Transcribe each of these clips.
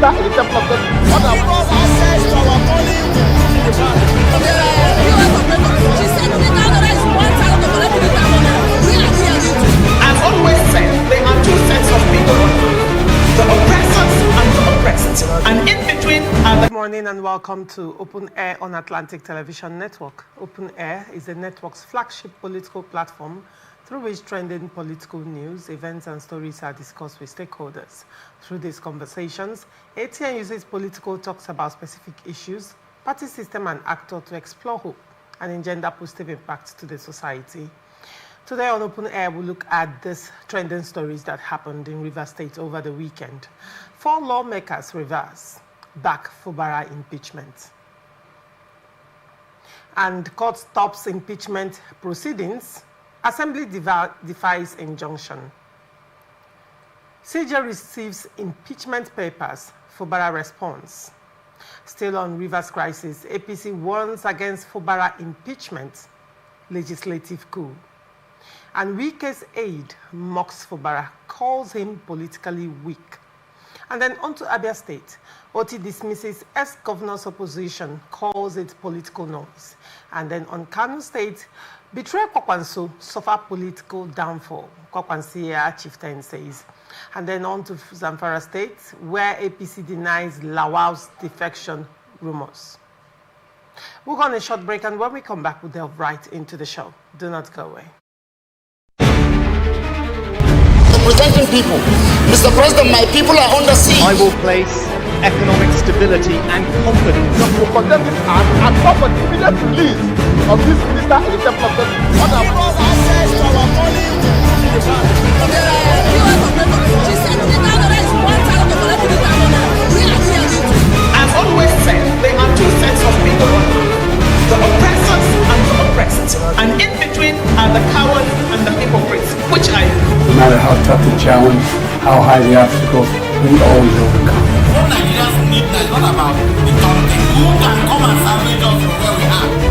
minister in the temple of God. Give us access to our money in the bank. She said $3,000 is 1,000 to collect $3,000. We are here. I've always said there are two sets of people, the oppressors and the oppressed, and in between are the... Good morning and welcome to Open Air on Atlantic Television Network. Open Air is the network's flagship political platform through which trending political news, events and stories are discussed with stakeholders. Through these conversations, ATN uses political talks about specific issues, party system and actor to explore hope and engender positive impacts to the society. Today on Open Air, we'll look at these trending stories that happened in Rivers State over the weekend. 4 lawmakers reverse back Fubara impeachment. And court stops impeachment proceedings. Assembly defies injunction. CJ receives impeachment papers. Fubara response. Still on Rivers crisis, APC warns against Fubara impeachment. Legislative coup. And Wike's aide mocks Fubara, calls him politically weak. And then on to Abia State. Oti dismisses ex-governor's opposition, calls it political noise. And then on Kano State, betray Kwakwanso, suffer political downfall. Kwakwansia chieftain says. And then on to Zamfara State, where APC denies Lawal's defection rumors. We'll go on a short break, and when we come back, we'll delve right into the show. Do not go away. Representing people. Mr. President, my people are under siege. I will place economic stability and confidence. To condemn this act and call for the immediate release of this minister in the temple of God. Give us access to our money in the bank. She said $3,000 is 1,000 to collect $3,000. We are here. I've always said there are two sets of people, the oppressors and the oppressed, and in between are the cowards and the hypocrites, which are you. No matter how tough the challenge, how high the obstacles, we always overcome. What Nigerians need now is not about the country. Who can come and salvage us from where we are?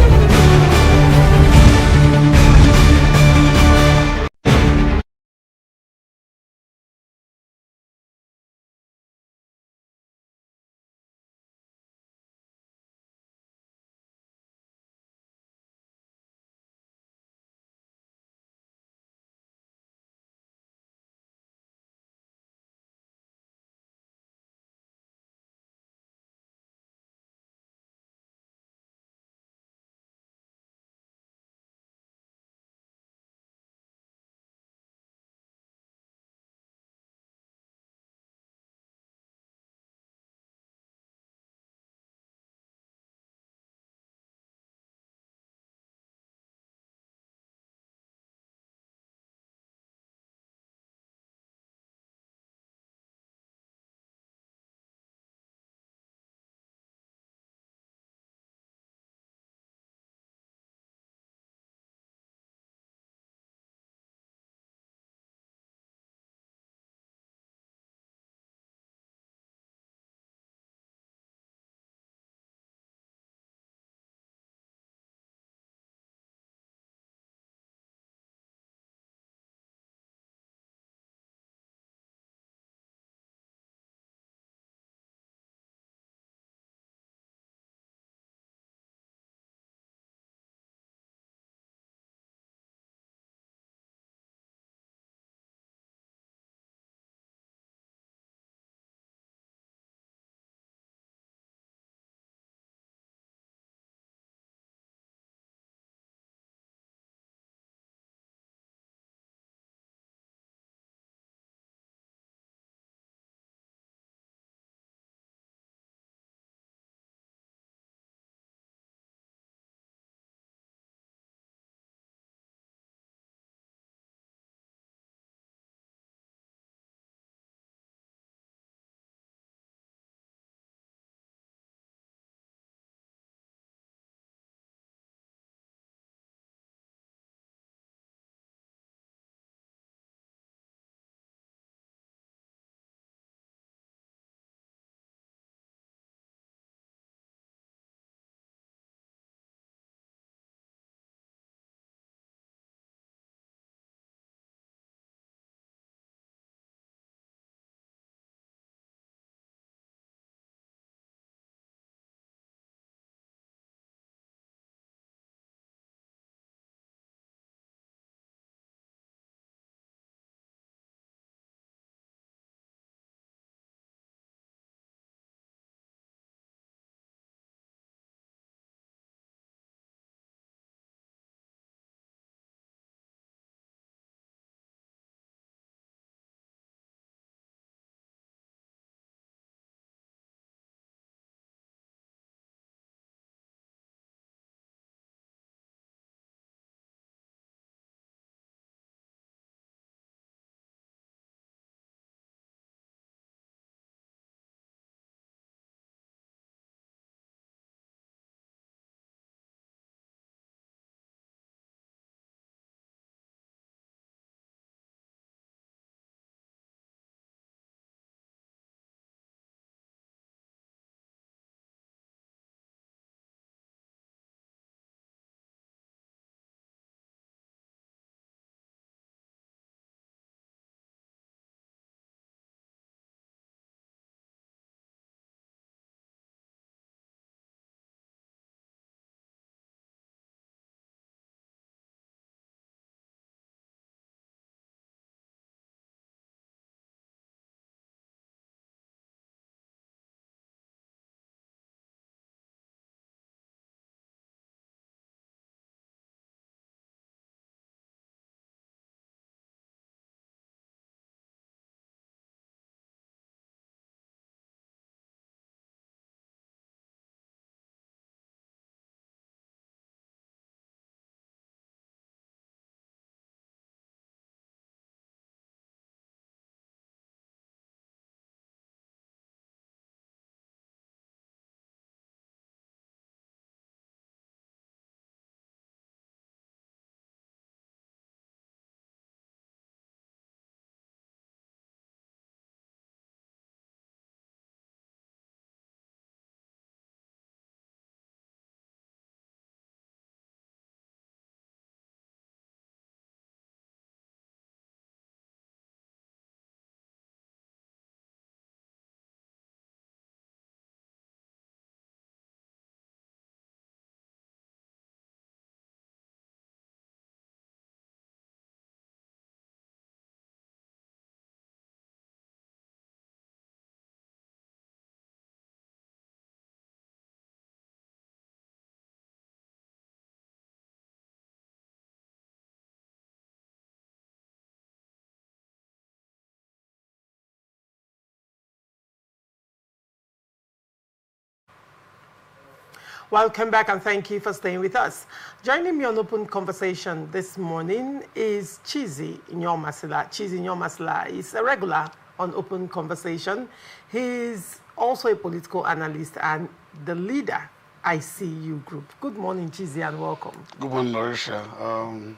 Welcome back and thank you for staying with us. Joining me on Open Conversation this morning is Chizi Nyomasila. Chizi Nyomasila is a regular on Open Conversation. He's also a political analyst and the leader ICU Group. Good morning, Chizi, and welcome. Good morning, Larisha.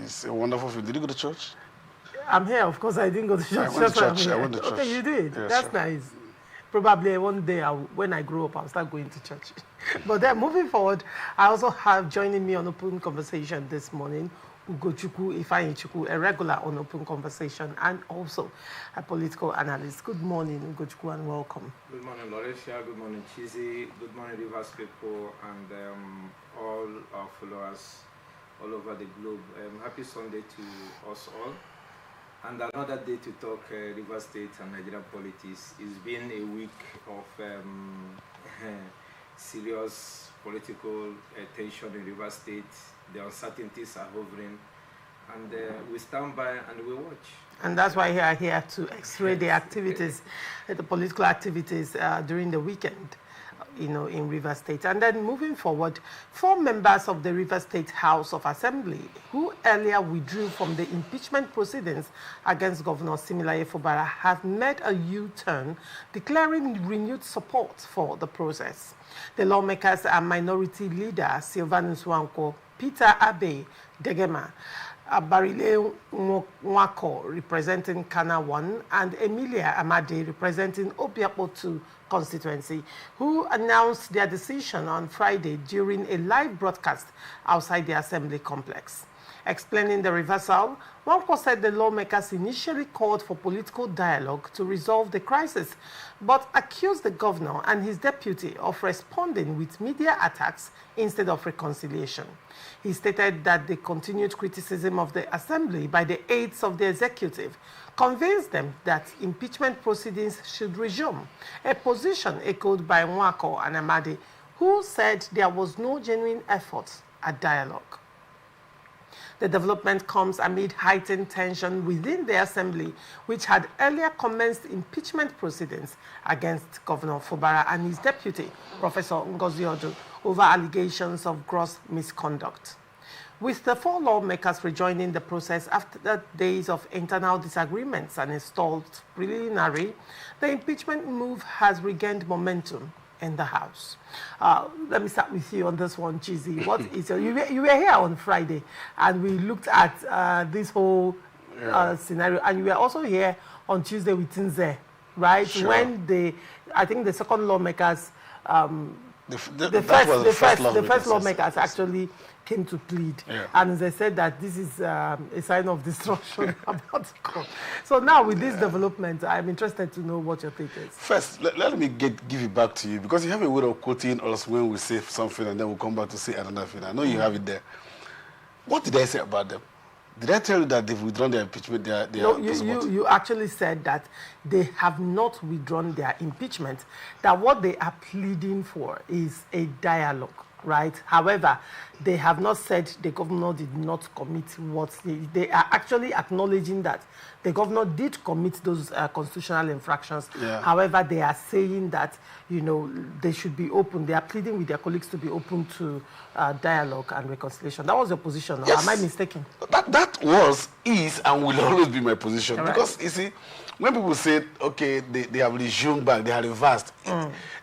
It's a wonderful film. Did you go to church? I'm here. Of course, I didn't go to church. I went to church. Okay, you did? Yes, That's sir. nice. Probably one day, when I grow up, I'll start going to church. But then moving forward, I also have joining me on Open Conversation this morning, Ugochukwu Ifeanyichukwu, a regular on Open Conversation, and also a political analyst. Good morning, Ugochukwu, and welcome. Good morning, Lauricia. Good morning, Chizi. Good morning, Rivers people, and all our followers all over the globe. Happy Sunday to us all. And another day to talk Rivers State and Nigerian politics. It's been a week of serious political tension in Rivers State. The uncertainties are hovering, and we stand by and we watch. And that's why we are here to x-ray the activities, the political activities during the weekend, in Rivers State. And then moving forward, 4 members of the Rivers State House of Assembly, who earlier withdrew from the impeachment proceedings against Governor Similaye Fubara, have made a U-turn, declaring renewed support for the process. The lawmakers are Minority Leader Sylvanus Wanko, Peter Abe Degema, Barile Nwako representing Kana 1, and Emilia Amade representing Obiapo 2 constituency, who announced their decision on Friday during a live broadcast outside the Assembly complex. Explaining the reversal, Wanko said the lawmakers initially called for political dialogue to resolve the crisis, but accused the governor and his deputy of responding with media attacks instead of reconciliation. He stated that the continued criticism of the Assembly by the aides of the executive convinced them that impeachment proceedings should resume, a position echoed by Nwako and Amade, who said there was no genuine effort at dialogue. The development comes amid heightened tension within the Assembly, which had earlier commenced impeachment proceedings against Governor Fubara and his deputy, Professor Ngozi Odu, over allegations of gross misconduct. With the 4 lawmakers rejoining the process after days of internal disagreements and a stalled preliminary, the impeachment move has regained momentum in the House. Let me start with you on this one, Chizi. What is you were here on Friday, and we looked at this whole scenario, and you were also here on Tuesday with Nze, right? Sure. When I think the second lawmakers, the first lawmakers actually came to plead, and they said that this is a sign of destruction about to come. So now with this development, I'm interested to know what your take is. First, let me give it back to you, because you have a way of quoting us when we say something and then we'll come back to say another thing. I know you have it there. What did I say about them? Did I tell you that they've withdrawn their impeachment? No, you actually said that they have not withdrawn their impeachment, that what they are pleading for is a dialogue, right? However, they have not said the governor did not commit what they are actually acknowledging that the governor did commit those constitutional infractions. Yeah. However, they are saying that, they should be open. They are pleading with their colleagues to be open to dialogue and reconciliation. That was your position. Yes. Am I mistaken? That was, is, and will always be my position. Right. Because, you see, when people say, okay, they have resumed back, they have reversed,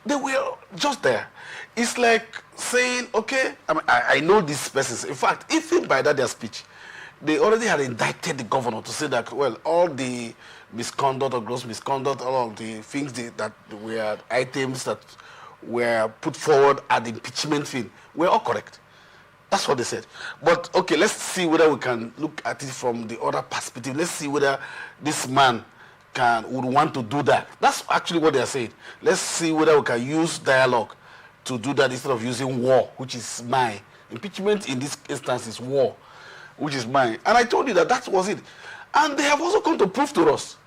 they were just there. It's like saying, okay, I know these persons. In fact, even by their speech, they already had indicted the governor to say that, well, all the misconduct or gross misconduct, all of the things that were items that were put forward at the impeachment thing were all correct. That's what they said. But, okay, let's see whether we can look at it from the other perspective. Let's see whether this man would want to do that. That's actually what they are saying. Let's see whether we can use dialogue to do that instead of using war, which is mine. Impeachment in this instance is war, which is mine. And I told you that was it. And they have also come to prove to us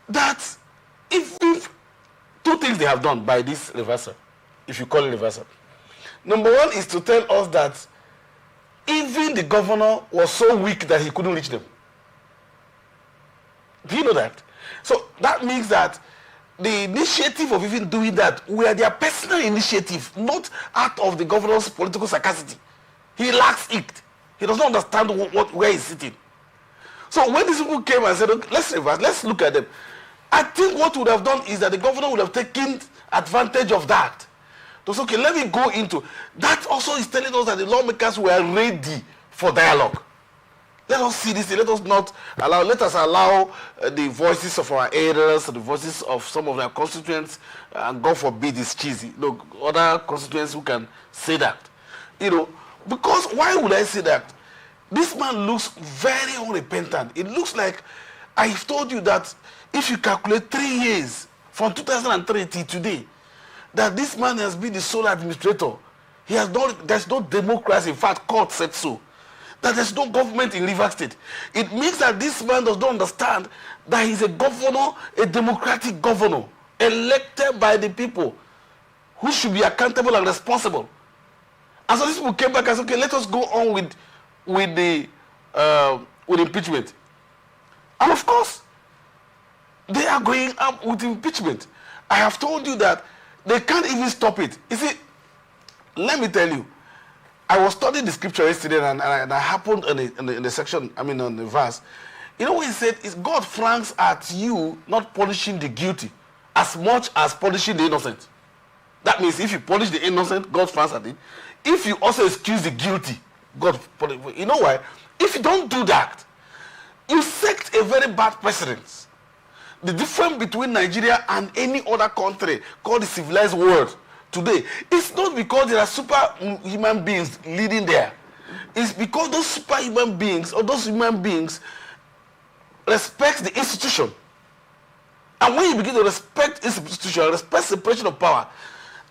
that if 2 things they have done by this reversal, if you call it reversal. Number 1 is to tell us that even the governor was so weak that he couldn't reach them. Do you know that? So that means that the initiative of even doing that were their personal initiative, not out of the governor's political sagacity. He lacks it. He does not understand where he's sitting. So when these people came and said, okay, let's reverse, let's look at them. I think what would have done is that the governor would have taken advantage of that. So okay, let me go into that. Also is telling us that the lawmakers were ready for dialogue. Let us see this. Let us allow the voices of our elders, the voices of some of their constituents, and God forbid it's cheesy. Look, other constituents who can say that. Because why would I say that? This man looks very unrepentant. It looks like, I've told you that if you calculate 3 years from 2003 till today, that this man has been the sole administrator. There's no democracy. In fact, court said so. That there's no government in Rivers State. It means that this man does not understand that he's a governor, a democratic governor, elected by the people, who should be accountable and responsible. And so these people came back and said, okay, let us go on with impeachment. And of course, they are going up with impeachment. I have told you that they can't even stop it. You see, let me tell you, I was studying the scripture yesterday and I happened in the section, on the verse. You know what he said? Is God frowns at you not punishing the guilty as much as punishing the innocent. That means if you punish the innocent, God frowns at it. If you also excuse the guilty, God punish. You know why? If you don't do that, you set a very bad precedent. The difference between Nigeria and any other country called the civilized world today, it's not because there are superhuman beings leading there. It's because those superhuman beings or those human beings respect the institution. And when you begin to respect institution, respect separation of power,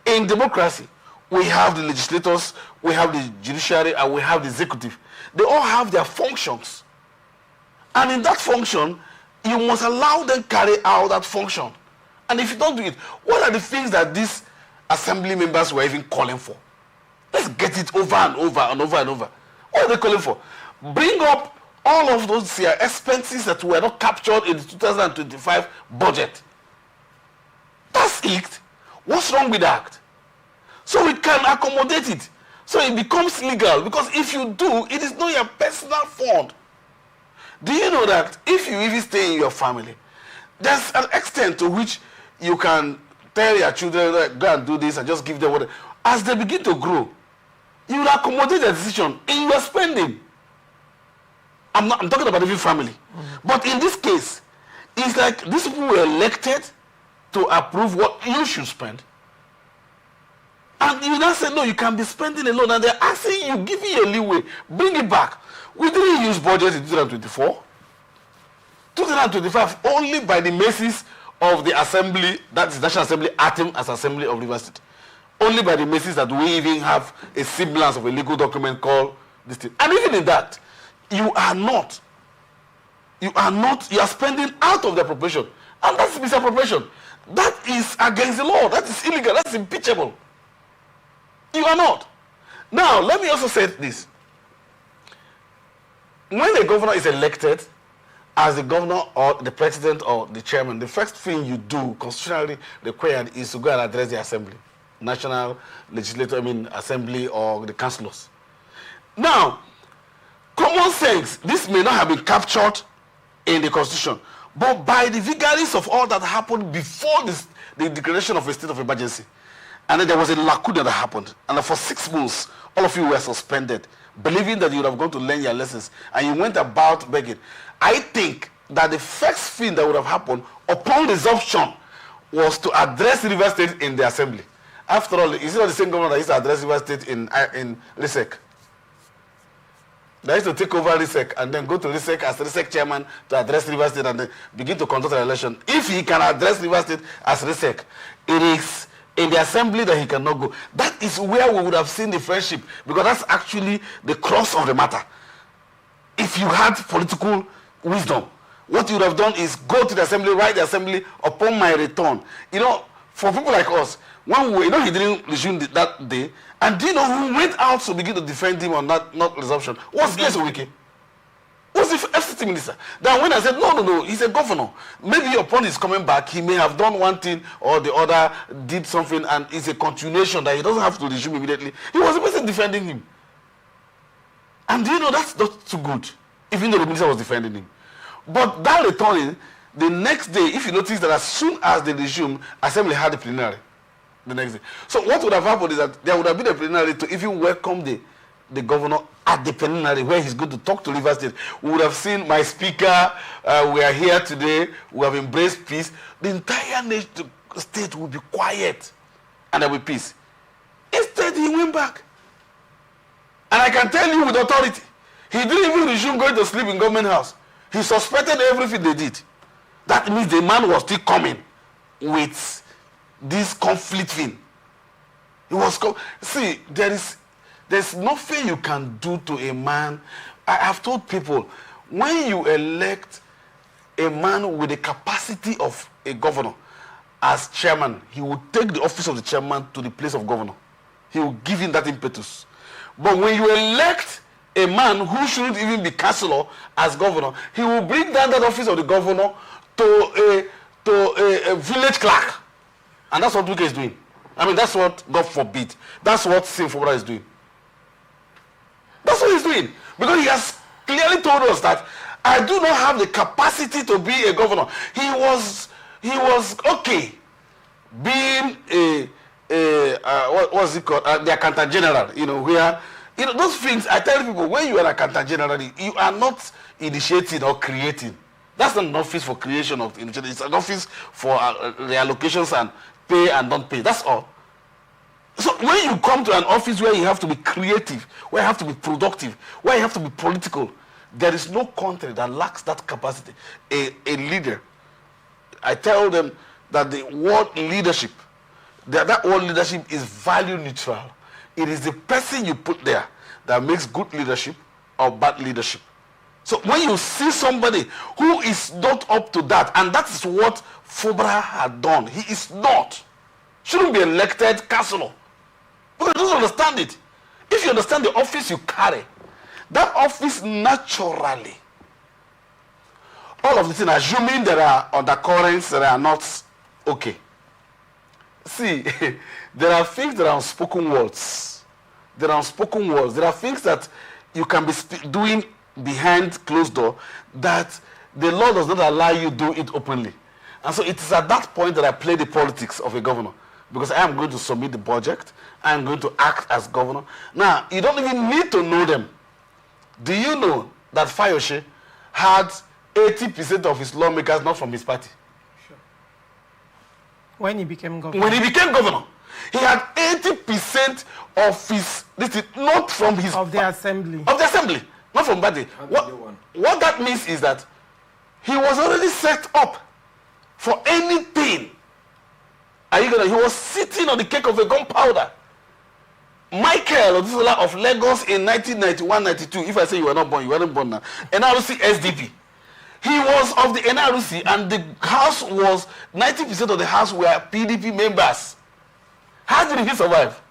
in democracy, we have the legislators, we have the judiciary, and we have the executive. They all have their functions. And in that function, you must allow them carry out that function. And if you don't do it, what are the things that these assembly members were even calling for? Let's get it over and over and over and over. What are they calling for? Bring up all of those expenses that were not captured in the 2025 budget. That's it. What's wrong with that? So we can accommodate it. So it becomes legal. Because if you do, it is not your personal fund. Do you know that if you even stay in your family, there's an extent to which you can tell your children, go and do this and just give them what. As they begin to grow, you will accommodate their decision in your spending. I'm talking about every family. But in this case, it's like these people were elected to approve what you should spend. And you now say, no, you can be spending alone. And they're asking you, giving you a leeway, bring it back. We didn't use budget in 2024. 2025, only by the mercies of the assembly, that is National Assembly, acting as Assembly of Rivers State. Only by the mercies that we even have a semblance of a legal document called this thing. And even in that, you are spending out of the appropriation. And that's misappropriation. That is against the law. That is illegal. That's impeachable. You are not. Now, let me also say this. When the governor is elected as the governor or the president or the chairman, the first thing you do, constitutionally required, is to go and address the assembly, national legislature, assembly or the councillors. Now, common sense, this may not have been captured in the constitution, but by the vagaries of all that happened before the declaration of a state of emergency, and then there was a lacuna that happened, and for 6 months, all of you were suspended, believing that you would have gone to learn your lessons, and you went about begging. I think that the first thing that would have happened upon resumption was to address Rivers State in the assembly. After all, is it not the same government that used to address Rivers State in RISEC? They used to take over RISEC and then go to RISEC as RISEC chairman to address Rivers State and then begin to conduct an election. If he can address Rivers State as RISEC, it is in the assembly that he cannot go. That is where we would have seen the friendship, because that's actually the crux of the matter. If you had political wisdom, what you would have done is go to the assembly, write the assembly upon my return. For people like us, when he didn't resume that day, and do you know who went out to begin to defend him on that not resumption? Was Nyesom Wike. Was was the FCT minister. Then when I said, no, he's a governor. Maybe upon his coming back, he may have done one thing or the other, did something, and it's a continuation that he doesn't have to resume immediately. He was the person defending him. And do you know, that's not too good, even though the minister was defending him. But that returning, the next day, if you notice that as soon as they resume, Assembly had a plenary the next day. So what would have happened is that there would have been a plenary to even welcome the governor at the plenary where he's going to talk to Rivers State. We would have seen my speaker, we are here today, we have embraced peace. The entire state will be quiet and there will be peace. Instead, he went back. And I can tell you with authority, he didn't even resume going to sleep in government house. He suspected everything they did. That means the man was still coming with this conflict thing. He was see, there's nothing you can do to a man. I have told people, when you elect a man with the capacity of a governor as chairman, he will take the office of the chairman to the place of governor. He will give him that impetus. But when you elect a man who shouldn't even be councillor as governor, he will bring down that office of the governor to a village clerk. And that's what Duke is doing. I mean, that's what, God forbid, that's what Sinfobra is doing. That's what he's doing. Because he has clearly told us that I do not have the capacity to be a governor. He was okay being what's it called? The accountant general, where, those things, I tell people, when you are an accountant general, you are not initiating or creating. That's not an office for creation of initiative. It's an office for reallocations and pay and don't pay. That's all. So when you come to an office where you have to be creative, where you have to be productive, where you have to be political, there is no country that lacks that capacity. A leader, I tell them that the word leadership, that word leadership is value neutral. It is the person you put there that makes good leadership or bad leadership. So when you see somebody who is not up to that, and that is what Fobra had done, he is not. Shouldn't be elected councillor. Because he doesn't understand it. If you understand the office you carry, that office naturally, all of the things, assuming there are undercurrents that are not okay. See, there are things that are unspoken words. There are unspoken words. There are things that you can be doing behind closed door that the law does not allow you to do it openly. And so it is at that point that I play the politics of a governor. Because I am going to submit the budget. I am going to act as governor. Now, you don't even need to know them. Do you know that Fayose had 80% of his lawmakers not from his party? Sure. When he became governor. When he became governor, he had 80% of his, this is not from his... Of the assembly. Of the assembly, not from party. What that means is that he was already set up for anything. He was sitting on the cake of a gunpowder. Michael Odusola of Lagos in 1991-92, if I say you were not born, you weren't born now, NRC SDP. He was of the NRC, and the house was, 90% of the house were PDP members. How did he survive?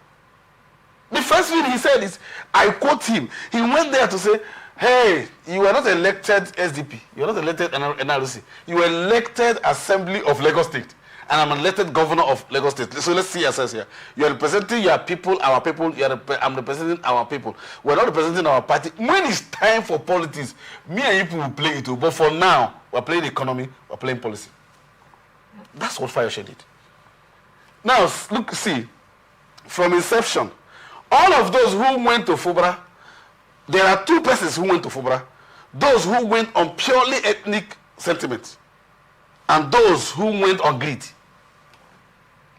The first thing he said is, I quote him, he went there to say, hey, you were not elected SDP, you were not elected NRC, you were elected Assembly of Lagos State. And I'm an elected governor of Lagos State. So let's see ourselves here. You are representing your people, our people. I'm representing our people. We're not representing our party. When it's time for politics, me and you will play it too. But for now, we're playing economy, we're playing policy. That's what Fayose did. Now, look, see, from inception, all of those who went to Fobra, there are two persons who went to Fobra. Those who went on purely ethnic sentiments, and those who went on greed.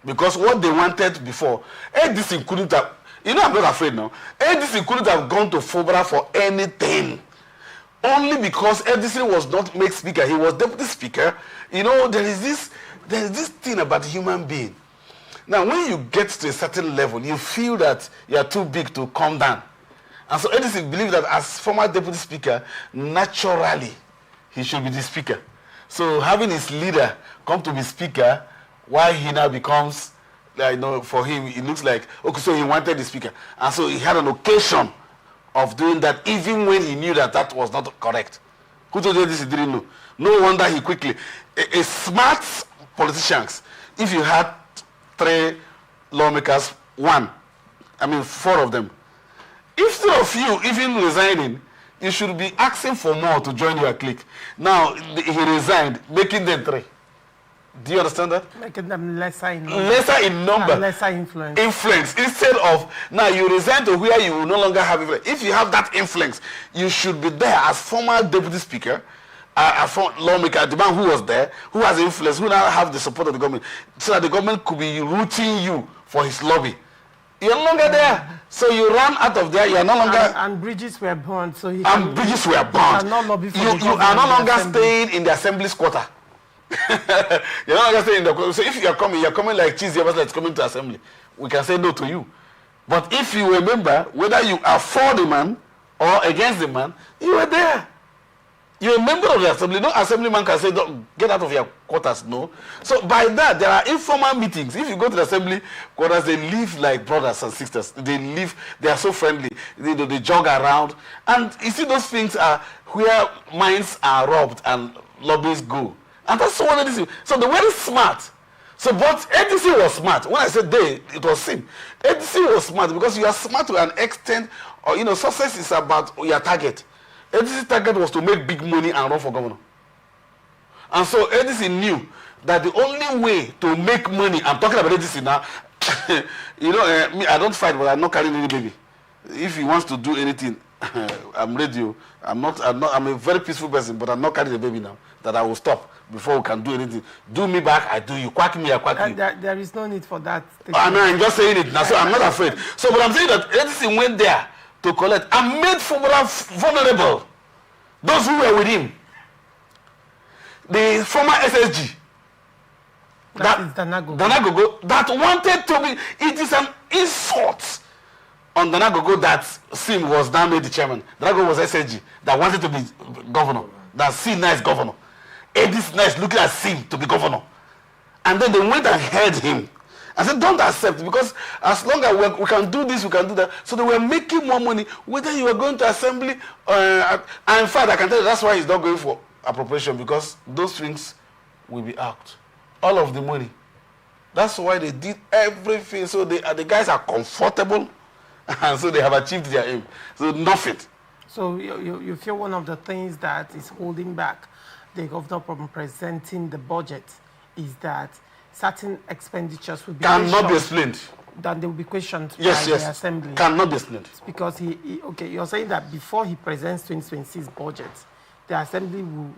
Because what they wanted before, ADC couldn't have, I'm not afraid now, ADC couldn't have gone to Fobra for anything. Only because ADC was not made speaker, he was deputy speaker. There is this thing about human being. Now, when you get to a certain level, you feel that you are too big to come down. And so ADC believed that as former deputy speaker, naturally, he should be the speaker. So having his leader come to be speaker, while he now becomes, for him, it looks like, okay, so he wanted the speaker. And so he had an occasion of doing that, even when he knew that that was not correct. Who told you this he didn't know? No wonder he quickly. A smart politicians, if you had 3 lawmakers, 4 of them, instead of you even resigning, you should be asking for more to join your clique. Now, he resigned, making them 3. Do you understand that? Making them lesser in number. Lesser in number. And lesser influence. Influence. Instead of, now you resign to where you will no longer have influence. If you have that influence, you should be there as former deputy speaker, a lawmaker, the man who was there, who has influence, who now have the support of the government, so that the government could be routing you for his lobby. You're no longer there. So you run out of there, you're no longer... And bridges were burned, so he And bridges were burned. You are no longer staying in the assembly's quarter. You're no longer staying in the quarter. So if you're coming like cheesy, like coming to assembly. We can say no to you. But if you remember, whether you are for the man or against the man, you were there. You're a member of the assembly. No assemblyman can say, don't get out of your quarters. No. So by that, there are informal meetings. If you go to the assembly quarters, they live like brothers and sisters. They are so friendly. They jog around. And you see, those things are where minds are robbed and lobbies go. And that's what it is. So they were smart. So, but ADC was smart. When I said they, it was him. ADC was smart because you are smart to an extent, or success is about your target. ADC's target was to make big money and run for governor. And so ADC knew that the only way to make money, I'm talking about ADC now, me, I don't fight, but I'm not carrying any baby. If he wants to do anything, I'm ready. I'm a very peaceful person, but I'm not carrying the baby now, that I will stop before we can do anything. Do me back, I do you. Quack me, I quack you. There is no need for that. I'm just saying it now, so I'm not afraid. So, but I'm saying that ADC went there to collect and made Fubara vulnerable. Those who were with him. The former SSG. That is Danagogo. Danagogo, that wanted to be, it is an insult on Danagogo that Sim was now made the chairman. Danagogo was SSG that wanted to be governor. That Sim now is governor. Edis now is looking at Sim to be governor. And then they went and held him. I said, don't accept, because as long as we can do this, we can do that. So they were making more money, whether you were going to assembly, and in fact, I can tell you that's why he's not going for appropriation, because those things will be out. All of the money. That's why they did everything. So the guys are comfortable, and so they have achieved their aim. So nothing. So you feel one of the things that is holding back the governor from presenting the budget is that certain expenditures will be cannot be explained. Then they will be questioned by the assembly. Cannot be explained. Because you're saying that before he presents 2026 budget, the assembly will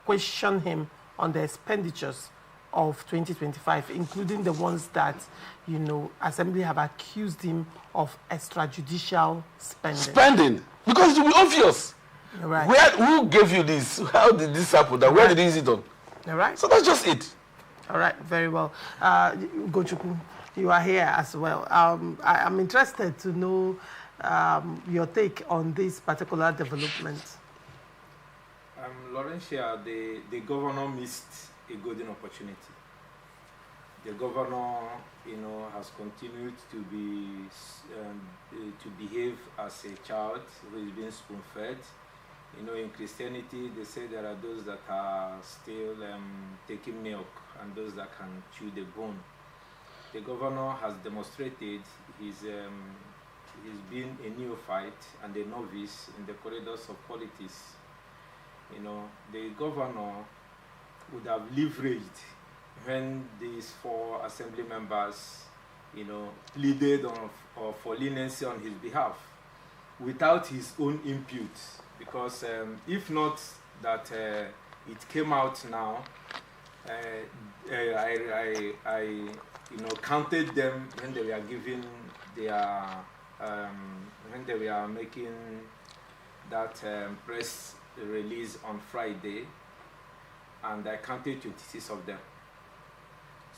question him on the expenditures of 2025, including the ones that, assembly have accused him of extrajudicial spending. Because it will be obvious. Right. Who gave you this? How did this happen? Where did he use it on? All right. So that's just it. All right, very well. Gochukwu, you are here as well. I'm interested to know your take on this particular development. Laurentia, the governor missed a golden opportunity. The governor, has continued to behave as a child who is being spoon-fed. In Christianity, they say there are those that are still taking milk and those that can chew the bone. The governor has demonstrated he's been a neophyte and a novice in the corridors of politics. The governor would have leveraged when these 4 assembly members, pleaded for leniency on his behalf without his own input. Because if not that it came out now, I counted them when they were giving their when they were making that press release on Friday, and I counted 26 of them.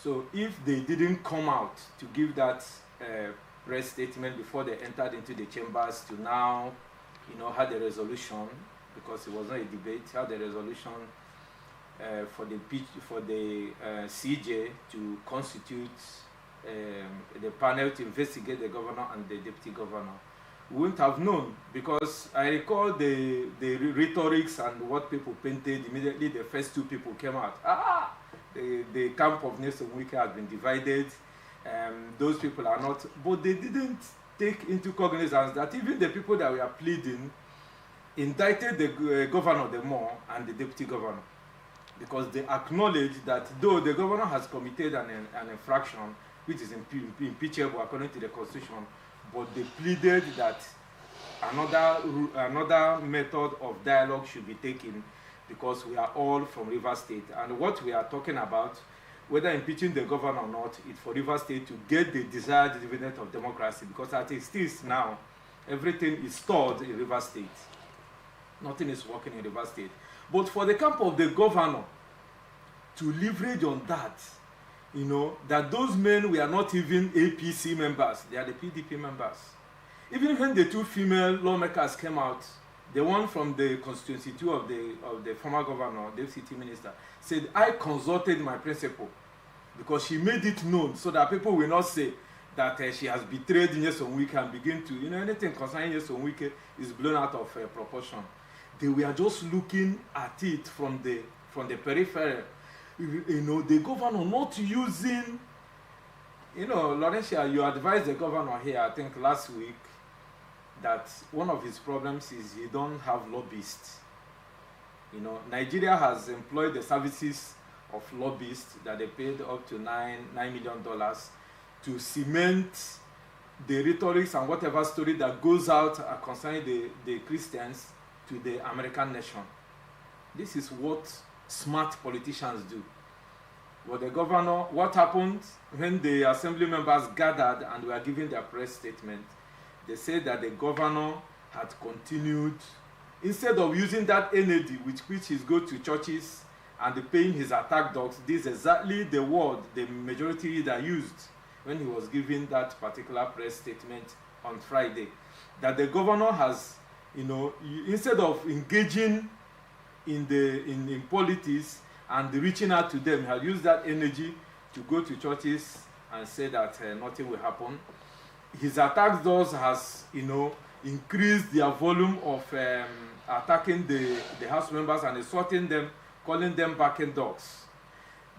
So if they didn't come out to give that press statement before they entered into the chambers to now had a resolution, because it was not a debate, had a resolution for the CJ to constitute the panel to investigate the governor and the deputy governor. we wouldn't have known, because I recall the rhetorics and what people painted immediately. The first two people came out. The camp of Nelson Wike has been divided. Those people are not, but they didn't take into cognizance that even the people that were pleading indicted the governor the more and the deputy governor, because they acknowledge that though the governor has committed an infraction which is impeachable according to the constitution, but they pleaded that another method of dialogue should be taken, because we are all from Rivers State, and what we are talking about, whether impeaching the governor or not, is for Rivers State to get the desired dividend of democracy, because as it is now, everything is stored in Rivers State. Nothing is working in Rivers State. But for the camp of the governor to leverage on that, you know, that those men were not even APC members, they are the PDP members. Even when the two female lawmakers came out, the one from the constituency 2 of the former governor, the FCT minister, said, I consulted my principal, because she made it known so that people will not say that she has betrayed Nyesom Wike and begin to, you know, anything concerning Nyesom Wike is blown out of proportion. They were just looking at it from the periphery. You know, the governor not using, you know, Laurentia, you advised the governor here, I think last week, that one of his problems is he don't have lobbyists. You know, Nigeria has employed the services of lobbyists that they paid up to $9 million to cement the rhetorics and whatever story that goes out concerning the Christians to the American nation. This is what smart politicians do. But the governor, what happened when the assembly members gathered and were giving their press statement? They said that the governor had continued, instead of using that energy with which he's go to churches and paying his attack dogs, this is exactly the word the majority leader used when he was giving that particular press statement on Friday. That the governor has, you know, instead of engaging in politics and reaching out to them, he has used that energy to go to churches and say that nothing will happen. His attack doors has, you know, increased their volume of attacking the House members and assaulting them, calling them backing dogs.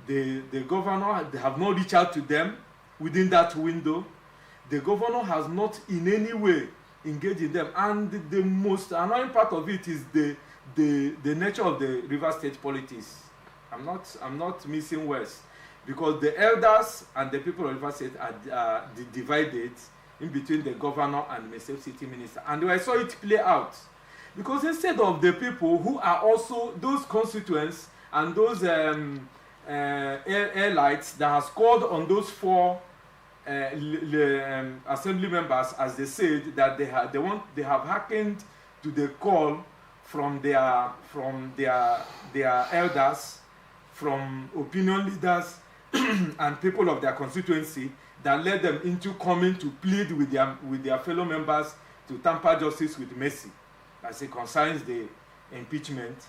The governor, they have not reached out to them within that window. The governor has not in any way engaged in them. And the most annoying part of it is the nature of the Rivers State politics. I'm not missing words, because the elders and the people of Rivers State are divided in between the governor and the city minister. And I saw it play out, because instead of the people who are also those constituents and those airlights that has called on those 4 assembly members, as they said, that they have hearkened to the call from their elders, from opinion leaders and people of their constituency, that led them into coming to plead with their fellow members to tamper justice with mercy as it concerns the impeachment.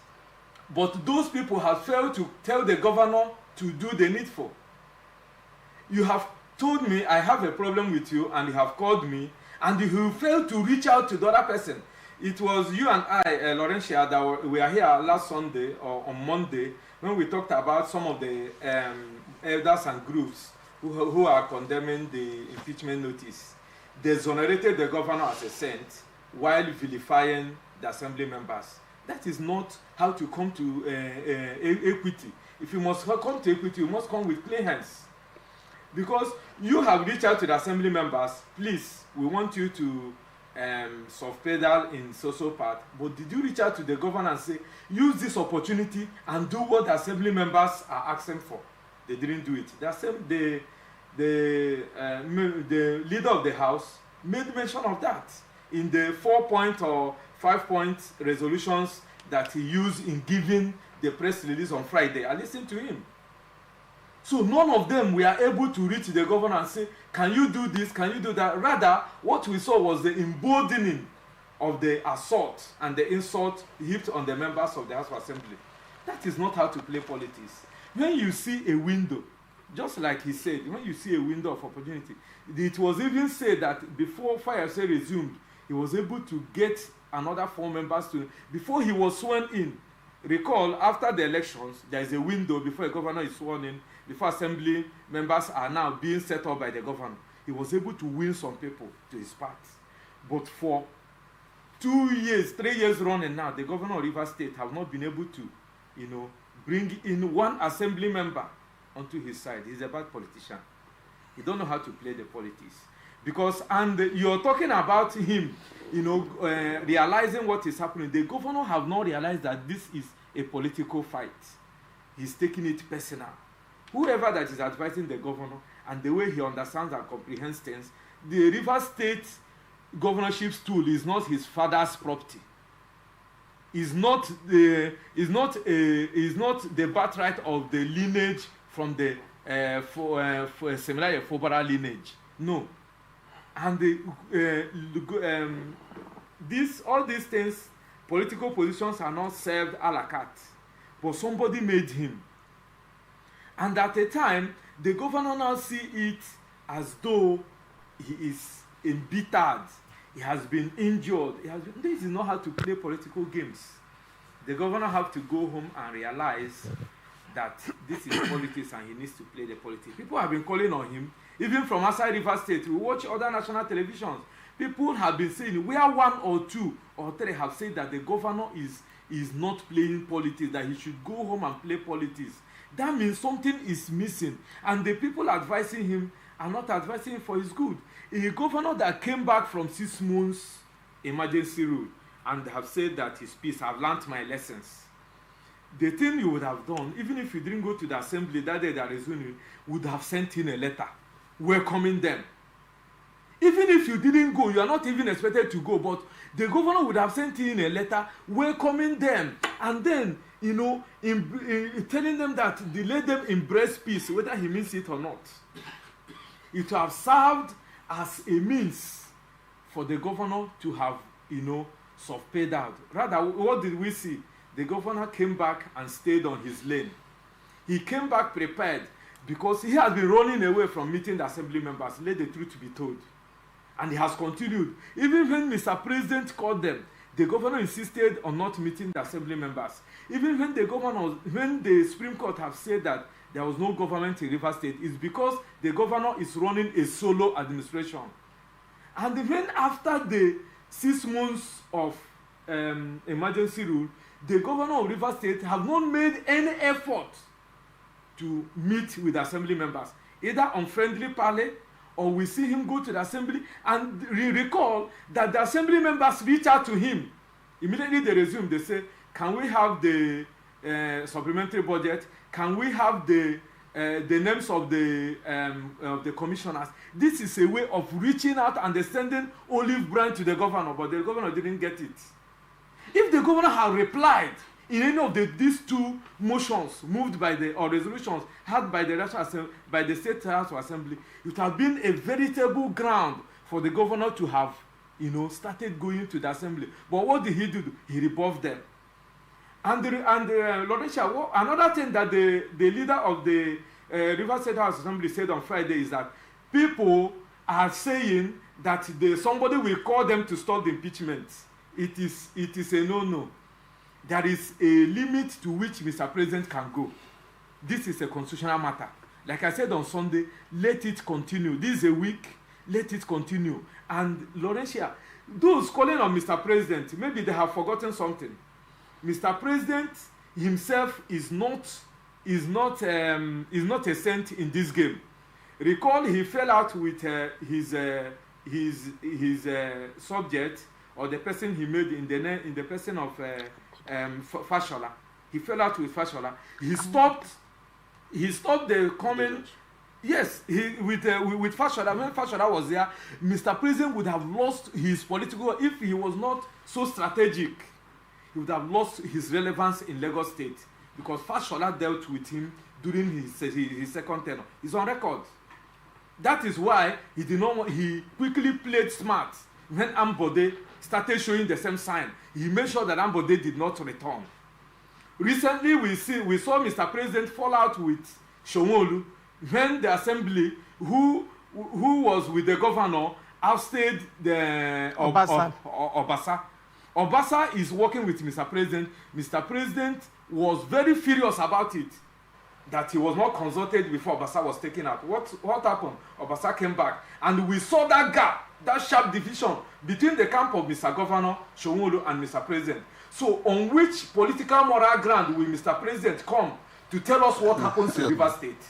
But those people have failed to tell the governor to do the needful. You have told me I have a problem with you, and you have called me, and you failed to reach out to the other person. It was you and I, Laurentia, that we are here last Sunday or on Monday when we talked about some of the elders and groups who are condemning the impeachment notice. They exonerated the governor as a saint while vilifying the assembly members. That is not how to come to equity. If you must come to equity, you must come with clean hands. Because you have reached out to the assembly members, please, we want you to soft pedal in social part, but did you reach out to the governor and say, use this opportunity and do what the assembly members are asking for? They didn't do it. The leader of the house made mention of that in the 4-point or 5-point resolutions that he used in giving the press release on Friday. I listened to him. So none of them were able to reach the governor and say, can you do this, can you do that? Rather, what we saw was the emboldening of the assault and the insult heaped on the members of the House of Assembly. That is not how to play politics. When you see a window, just like he said, when you see a window of opportunity, it was even said that before fire sale resumed, he was able to get another 4 members to, before he was sworn in. Recall, after the elections, there is a window before a governor is sworn in, before assembly members are now being set up by the governor. He was able to win some people to his party. But for 2 years, 3 years running now, the governor of Rivers State have not been able to, bring in one assembly member onto his side. He's a bad politician. He don't know how to play the politics. Because, and you're talking about him, realizing what is happening. The governor have not realized that this is a political fight. He's taking it personal. Whoever that is advising the governor and the way he understands and comprehends things, the Rivers State governorship stool is not his father's property. Is not the birthright of the lineage from the similar Fobara lineage. No. And all these things, political positions are not served a la carte, but somebody made him. And at a time, the governor now see it as though he is embittered. He has been injured. This is not how to play political games. The governor have to go home and realize that this is politics and he needs to play the politics. People have been calling on him, even from outside Rivers State. We watch other national televisions. People have been saying, where 1 or 2 or 3 have said that the governor is not playing politics, that he should go home and play politics. That means something is missing. And the people advising him are not advising him for his good. A governor that came back from 6 months emergency rule and have said that his peace, I've learnt my lessons. The thing you would have done, even if you didn't go to the assembly that day, that resuming, would have sent in a letter welcoming them. Even if you didn't go, you are not even expected to go, but the governor would have sent in a letter welcoming them, and then, telling them that let them embrace peace, whether he means it or not. It would have served as a means for the governor to have, soft-paid out. Rather, what did we see? The governor came back and stayed on his lane. He came back prepared because he has been running away from meeting the assembly members. Let the truth be told. And he has continued. Even when Mr. President called them, the governor insisted on not meeting the assembly members. Even when the Supreme Court have said that there was no government in Rivers State, it's because the governor is running a solo administration. And even after the 6 months of emergency rule, the governor of Rivers State have not made any effort to meet with assembly members, either on friendly parley, or we see him go to the assembly. And recall that the assembly members reach out to him. Immediately they resume, they say, can we have the supplementary budget? Can we have the names of the commissioners? This is a way of reaching out and extending olive branch to the governor, but the governor didn't get it. If the governor had replied in any of these 2 motions moved by or resolutions had by the State House Assembly, it would have been a veritable ground for the governor to have, started going to the assembly. But what did he do? He rebuffed them. And Laurentia, another thing that the leader of the Rivers State House Assembly said on Friday is that people are saying that somebody will call them to stop the impeachment. It is a no-no. There is a limit to which Mr. President can go. This is a constitutional matter. Like I said on Sunday, let it continue. This is a week, let it continue. And Laurentia, those calling on Mr. President, maybe they have forgotten something. Mr. President himself is not a saint in this game. Recall he fell out with his subject, or the person he made in the person of Fashola. He fell out with Fashola. He stopped the comment. Yes, with Fashola. When Fashola was there, Mr. President would have lost his political. If he was not so strategic, he would have lost his relevance in Lagos State, because Fashola dealt with him during his second tenure. He's on record. That is why he quickly played smart. When Ambode started showing the same sign, he made sure that Ambode did not return. Recently, we saw Mr. President fall out with Shomolu when the assembly, who was with the governor ousted the Obasa. Obasa is working with Mr. President. Mr. President was very furious about it, that he was not consulted before Obasa was taken out. What happened? Obasa came back, and we saw that gap, that sharp division between the camp of Mr. Governor Shomolu and Mr. President. So on which political moral ground will Mr. President come to tell us what happens in Rivers State?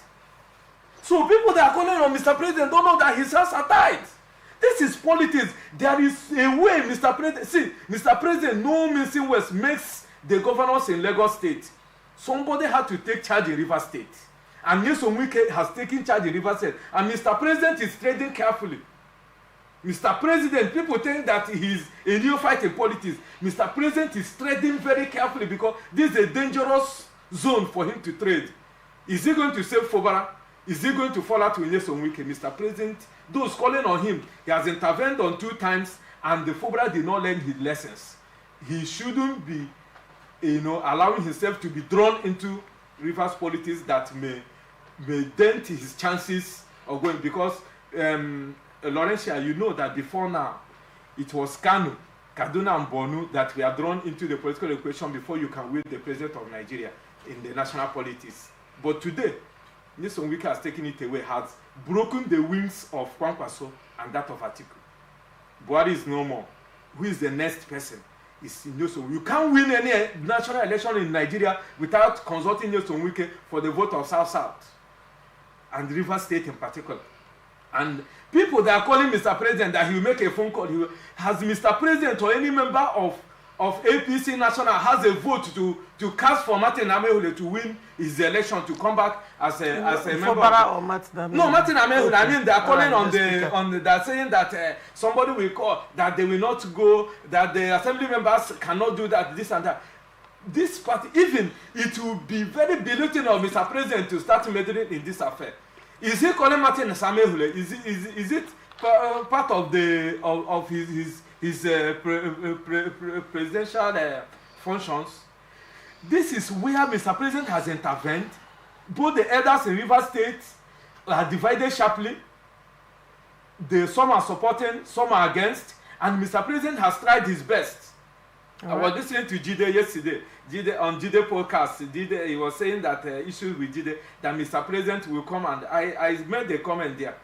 So people that are calling on Mr. President don't know that his hands are tied. This is politics. There is a way Mr. President, see, Mr. President, no mincing words, makes the governors in Lagos State. Somebody had to take charge in Rivers State. And Nyesom Wike has taken charge in Rivers State. And Mr. President is treading carefully. Mr. President, people think that he's a neophyte in politics. Mr. President is treading very carefully because this is a dangerous zone for him to trade. Is he going to save Fobara? Is he going to fall out with Nyesom Wike? Mr. President, those calling on him, he has intervened on 2 times and the Fobara did not learn his lessons. He shouldn't be, allowing himself to be drawn into Rivers politics that may dent his chances of going, because Laurentia, you know that before now, it was Kanu, Kaduna and Borno that were drawn into the political equation before you can win the president of Nigeria in the national politics. But today, Nyesom Wike has taken it away, has broken the wings of Kwankwaso and that of Atiku. Buhari is no more. Who is the next person? It's Nyesom. You can't win any national election in Nigeria without consulting Nyesom Wike for the vote of South and Rivers State in particular. And people that are calling Mr. President that he will make a phone call, has Mr. President or any member of APC National has a vote to cast for Martin Amehule to win his election to come back as a member. Or Martin no, Martin Amehule. I mean, they are calling they're saying that somebody will call, that they will not go, that the assembly members cannot do that, this and that. This party, even it will be very belittling of Mr. President to start meddling in this affair. Is he calling Martin Amehule? Is it part of his presidential functions? This is where Mr. President has intervened. Both the elders in Rivers State are divided sharply. Some are supporting, some are against, and Mr. President has tried his best. I was listening to Jide yesterday. On Jide podcast, he was saying that issues with Jide, that Mr. President will come, and I made a comment there.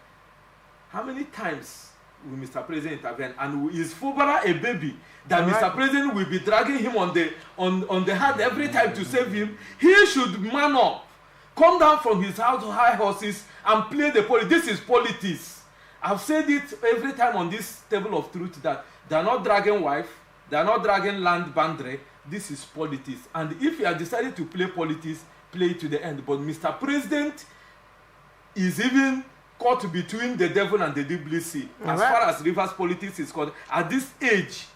How many times will Mr. President intervene? And is Fubara a baby that Mr. President will be dragging him on the hand every time to save him? He should man up, come down from his high horses and play the politics. This is politics. I've said it every time on this table of truth that they are not dragging wife, they are not dragging land boundary. This is politics. And if you are decided to play politics, play it to the end. But Mr. President is even caught between the devil and the deep blue sea. As far as Rivers politics is called, at this age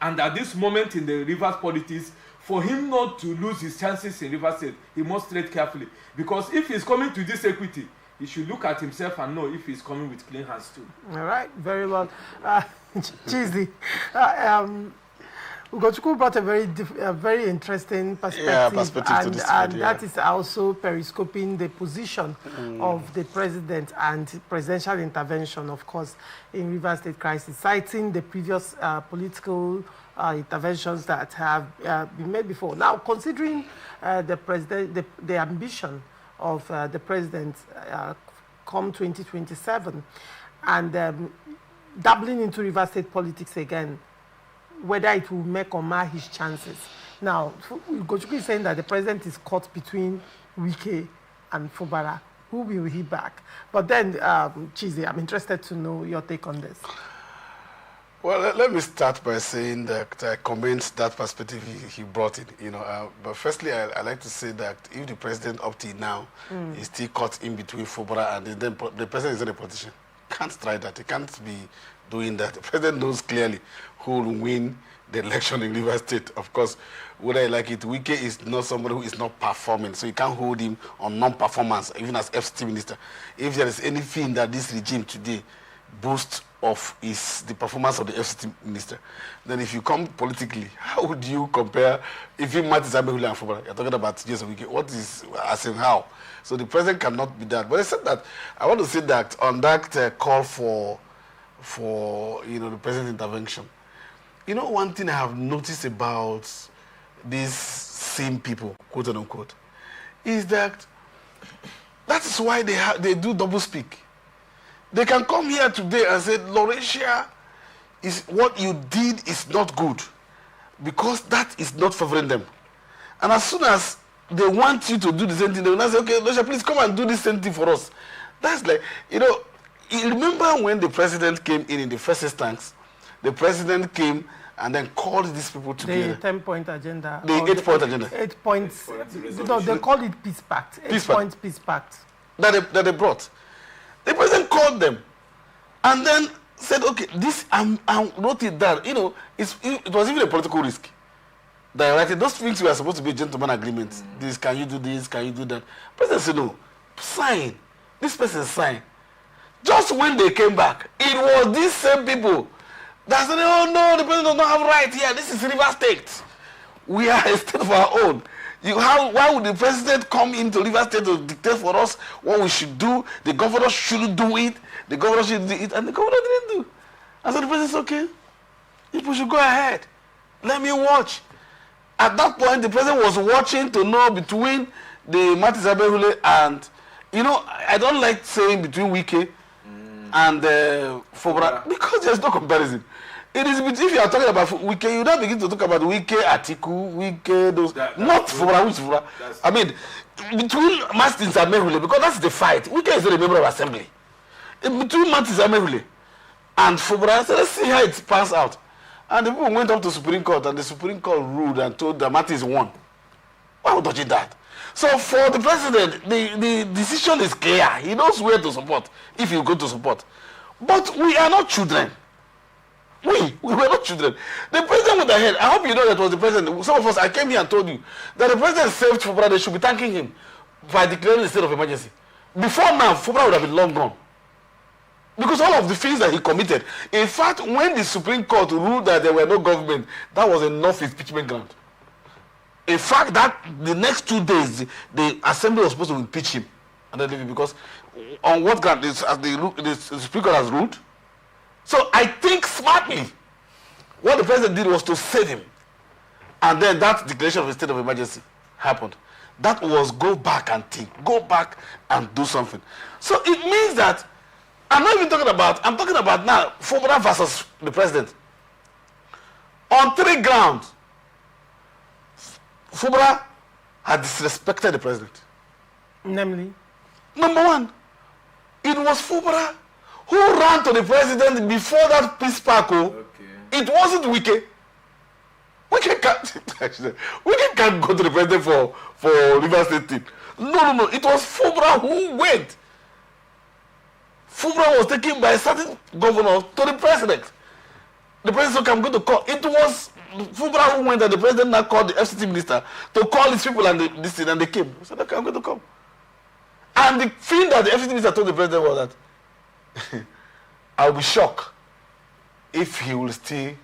and at this moment in the Rivers politics, for him not to lose his chances in Rivers State, he must tread carefully. Because if he's coming to this equity, he should look at himself and know if he's coming with clean hands too. All right, very well. Cheesy. Ugochukwu brought a very interesting perspective, and that is also periscoping the position of the president and presidential intervention, of course, in Rivers State crisis, citing the previous political interventions that have been made before. Now, considering the ambition of the president come 2027 and dabbling into Rivers State politics again, whether it will make or mar his chances. Now, Ugochukwu is saying that the president is caught between Wike and Fubara. Who will he back? But then, Chizi, I'm interested to know your take on this. Well, let me start by saying that I commend that perspective he brought in. But firstly, I like to say that if the president up till now is still caught in between Fubara and then the president is not a politician, can't try that. He can't be doing that. The president knows clearly who will win the election in Rivers State. Of course, whether I like it, Wike is not somebody who is not performing, so you can't hold him on non-performance, even as FCT minister. If there is anything that this regime today boosts of is the performance of the FCT minister, then if you come politically, how would you compare, if you Martin Amehule and Fubara, you're talking about Jason Wike, what is, as in how? So the president cannot be that. But I said that, I want to say that on that call for for, the president's intervention. One thing I have noticed about these same people, quote unquote, is that is why they do double speak. They can come here today and say, Laurentia, is what you did is not good, because that is not favoring them. And as soon as they want you to do the same thing, they will not say, okay, Laurentia, please come and do the same thing for us. That's like, you remember when the president came in the first instance, the president came and then called these people together. The 10-point agenda. The 8-point agenda. 8 points. No, they called it Peace Pact. 8-point Peace Pact. That they brought. The president called them and then said, okay, this, I wrote it down. It was even a political risk. Those things were supposed to be gentleman agreements. This, can you do this? Can you do that? President said, no, sign. This person signed. Just when they came back, it was these same people that said, oh no, the president does not have right here. This is River State. We are a state of our own. Why would the president come into River State to dictate for us what we should do? The governor shouldn't do it. The governor should do it. And the governor didn't do. And so the president said, okay, people should go ahead. Let me watch. At that point, the president was watching to know between the Martins Abehule and, I don't like saying between Wike and Fubara, because there's no comparison. It is, if you are talking about Wike, you don't begin to talk about Wike, Atiku, Wike, those, not Fubara, which Fubara. I mean, between Martins and Abehule, because that's the fight. Wike is not a member of assembly. Between Martins and Abehule and Fubara, so let's see how it pans out. And the people went up to Supreme Court, and the Supreme Court ruled and told that Martins won. Why would they do that? So for the president, the decision is clear. He knows where to support, if you go to support. But we are not children. We were not children. The president went ahead. I hope you know that was the president. Some of us, I came here and told you that the president saved Fubara. They should be thanking him by declaring the state of emergency. Before now, Fubara would have been long gone. Because all of the things that he committed. In fact, when the Supreme Court ruled that there were no government, that was enough impeachment ground. In fact, that the next 2 days, the assembly was supposed to impeach him. And then, because on what ground? The Supreme Court has ruled. So I think smartly, what the president did was to save him. And then that declaration of a state of emergency happened. That was go back and think. Go back and do something. So it means that I'm talking about now Fubara versus the president. On 3 grounds, Fubara had disrespected the president. Namely? Number 1, it was Fubara who ran to the president before that peace park. It wasn't Wike. Wike can't go to the president for River State team. No. It was Fubara who went. Fubara was taken by a certain governor to the president. The president said, okay, I'm going to call. It was Fubara who went, and the president now called the FCT minister to call his people, and they came. He said, okay, I'm going to come. And the thing that the FCT minister told the president was that I'll be shocked if he will still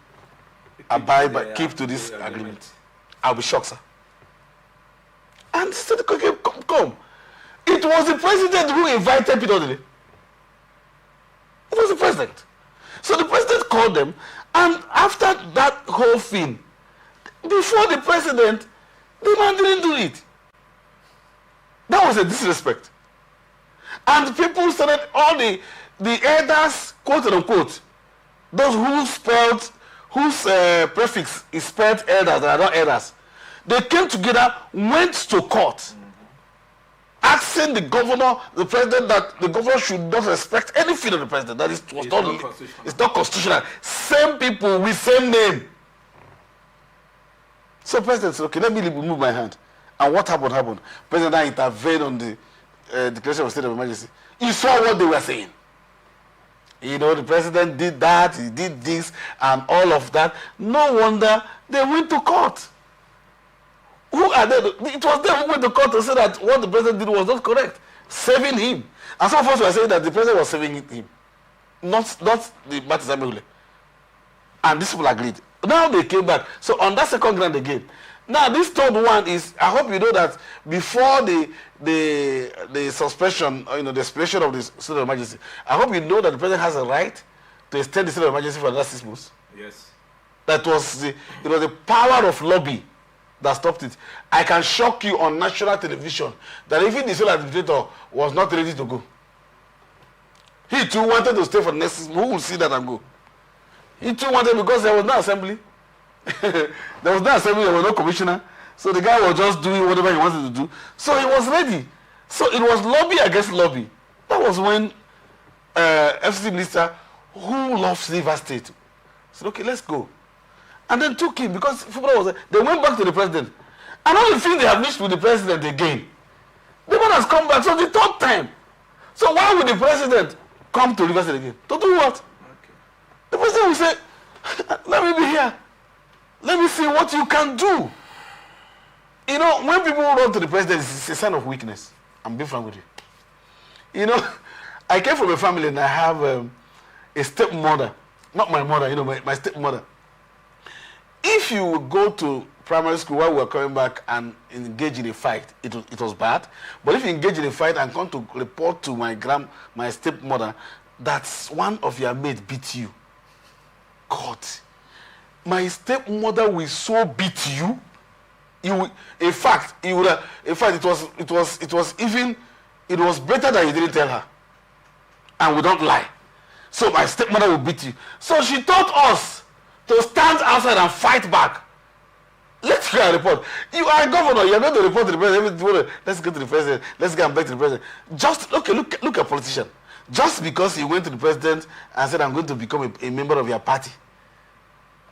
keep to this agreement. I'll be shocked, sir. And he said, okay, come. It was the president who invited Peter Odile. It was the president. So the president called them, and after that whole thing, before the president, the man didn't do it. That was a disrespect. And people started, all the elders, quote unquote, those whose prefix is spelled elders, that are not elders, they came together, went to court, asking the governor, the president, that the governor should not respect anything of the president. That it's not constitutional. Same people with same name. So president said, okay, let me remove my hand. And what happened? President now intervened on the declaration of state of emergency. You saw what they were saying. The president did that, he did this, and all of that. No wonder they went to court. Who are they? It was them who went to court to say that what the president did was not correct, saving him. And some of us were saying that the president was saving him, not the Martins Abehule. And these people agreed. Now they came back. So on that second ground again. Now this third one is, I hope you know that before the suspension, the expiration of the state of emergency, I hope you know that the president has a right to extend the state of emergency for another 6 months. Yes. It was the power of lobby that stopped it. I can shock you on national television that even the sole administrator was not ready to go. He too wanted to stay for the next 6 months. Who will see that and go? He too wanted, because there was no assembly. There was no assembly, there was no commissioner. So the guy was just doing whatever he wanted to do. So he was ready. So it was lobby against lobby. That was when FCC minister, who loves Rivers State, said, okay, let's go. And then took him, because football was, they went back to the president. And all the things they have missed with the president again. The man has come back, so the 3rd time. So why would the president come to Rivers State again? To do what? Okay. The president will say, let me be here. Let me see what you can do. You know, when people run to the president, it's a sign of weakness. I'm being frank with you. You know, I came from a family and I have a stepmother. Not my mother, you know, my stepmother. If you go to primary school while we were coming back and engage in a fight, it was bad. But if you engage in a fight and come to report to my stepmother that one of your mates beat you, God, my stepmother will so beat you. In fact, it was better that you didn't tell her. And we don't lie. So my stepmother will beat you. So she taught us to stand outside and fight back. Let's go and report. You are a governor. You are going to report to the president. Let's go to the president. Let's go and back to the president. Just look at a politician. Just because you went to the president and said, I'm going to become a member of your party,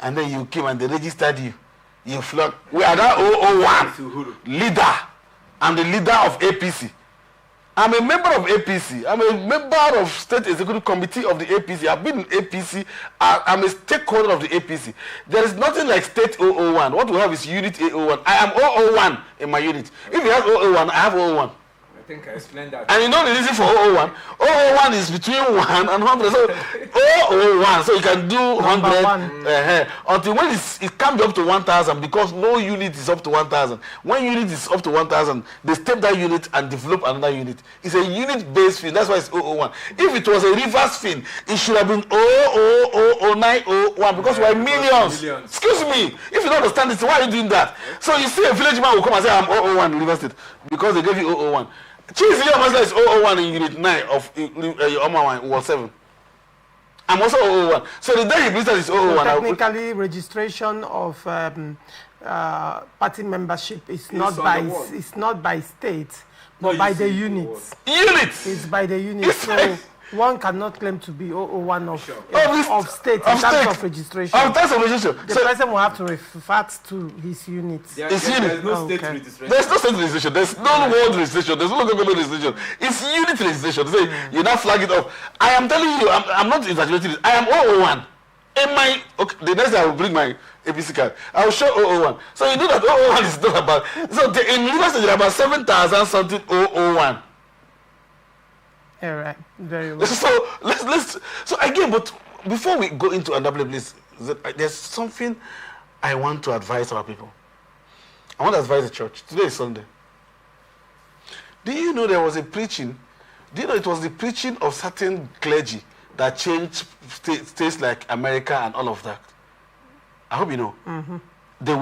and then you came and they registered you. You flood. We are now 001 leader. I'm the leader of APC. I'm a member of APC. I'm a member of State Executive Committee of the APC. I've been in APC. I'm a stakeholder of the APC. There is nothing like State 001. What we have is Unit 001. I am 001 in my unit. If you have 001, I have 001. I think I explained that. And you know the reason for 001? 001 is between 1 and 100. So 001, so you can do 100 until when it comes up to 1,000, because no unit is up to 1,000. When unit is up to 1,000, they step that unit and develop another unit. It's a unit-based thing. That's why it's 001. If it was a reverse thing, it should have been 0000901, because we're millions. Excuse me. If you don't understand it, why are you doing that? So you see a village man will come and say, I'm 001 in River State, because they gave you 001. Chief Master is 001 in Unit 9 of your Ward 7. I'm also 001. So the day he visited is 001. So technically, registration of party membership is not by state, but by the units. Units! It's by the units. So one cannot claim to be 001 of state in terms of registration. The person will have to refer to his units. There's no state registration. There's no state registration. There's no world registration. There's no local government registration. It's unit registration. So you now flag it off. I am telling you, I'm not exaggerating this. I am 001. The next day I will bring my APC card. I will show 001. So you know that 001 is not about. So in university there are about 7,000 something 001. All right, very well. So so again, but before we go into another place, there's something I want to advise our people. I want to advise the church. Today is Sunday. Do you know there was a preaching? Do you know it was the preaching of certain clergy that changed states like America and all of that? I hope you know. Mm-hmm. They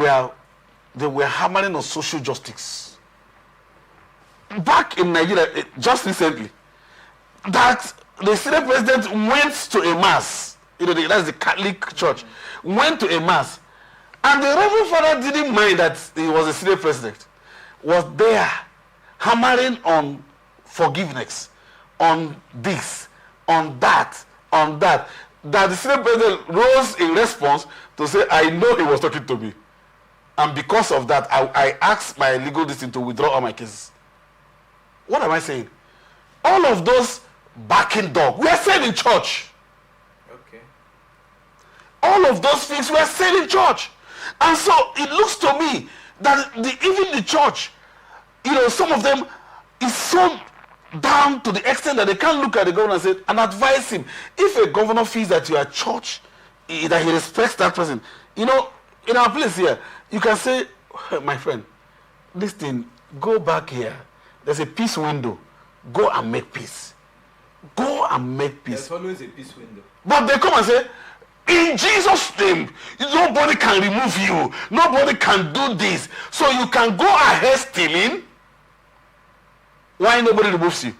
were hammering on social justice. Back in Nigeria, just recently, that the Senate president went to a mass, that's the Catholic Church, went to a mass, and the Reverend Father didn't mind that he was a Senate president, was there hammering on forgiveness, on this, on that, that the Senate president rose in response to say, I know he was talking to me, and because of that, I asked my legal district to withdraw all my cases. What am I saying? All of those backing dog. We are said in church. Okay. All of those things we are said in church. And so it looks to me that even the church, some of them is so down to the extent that they can't look at the governor and advise him. If a governor feels that you are church, that he respects that person, in our place here, you can say, my friend, listen, go back here. There's a peace window. Go and make peace. Go and make peace. There's always a peace window. But they come and say, in Jesus' name, nobody can remove you. Nobody can do this. So you can go ahead stealing. Why nobody removes you?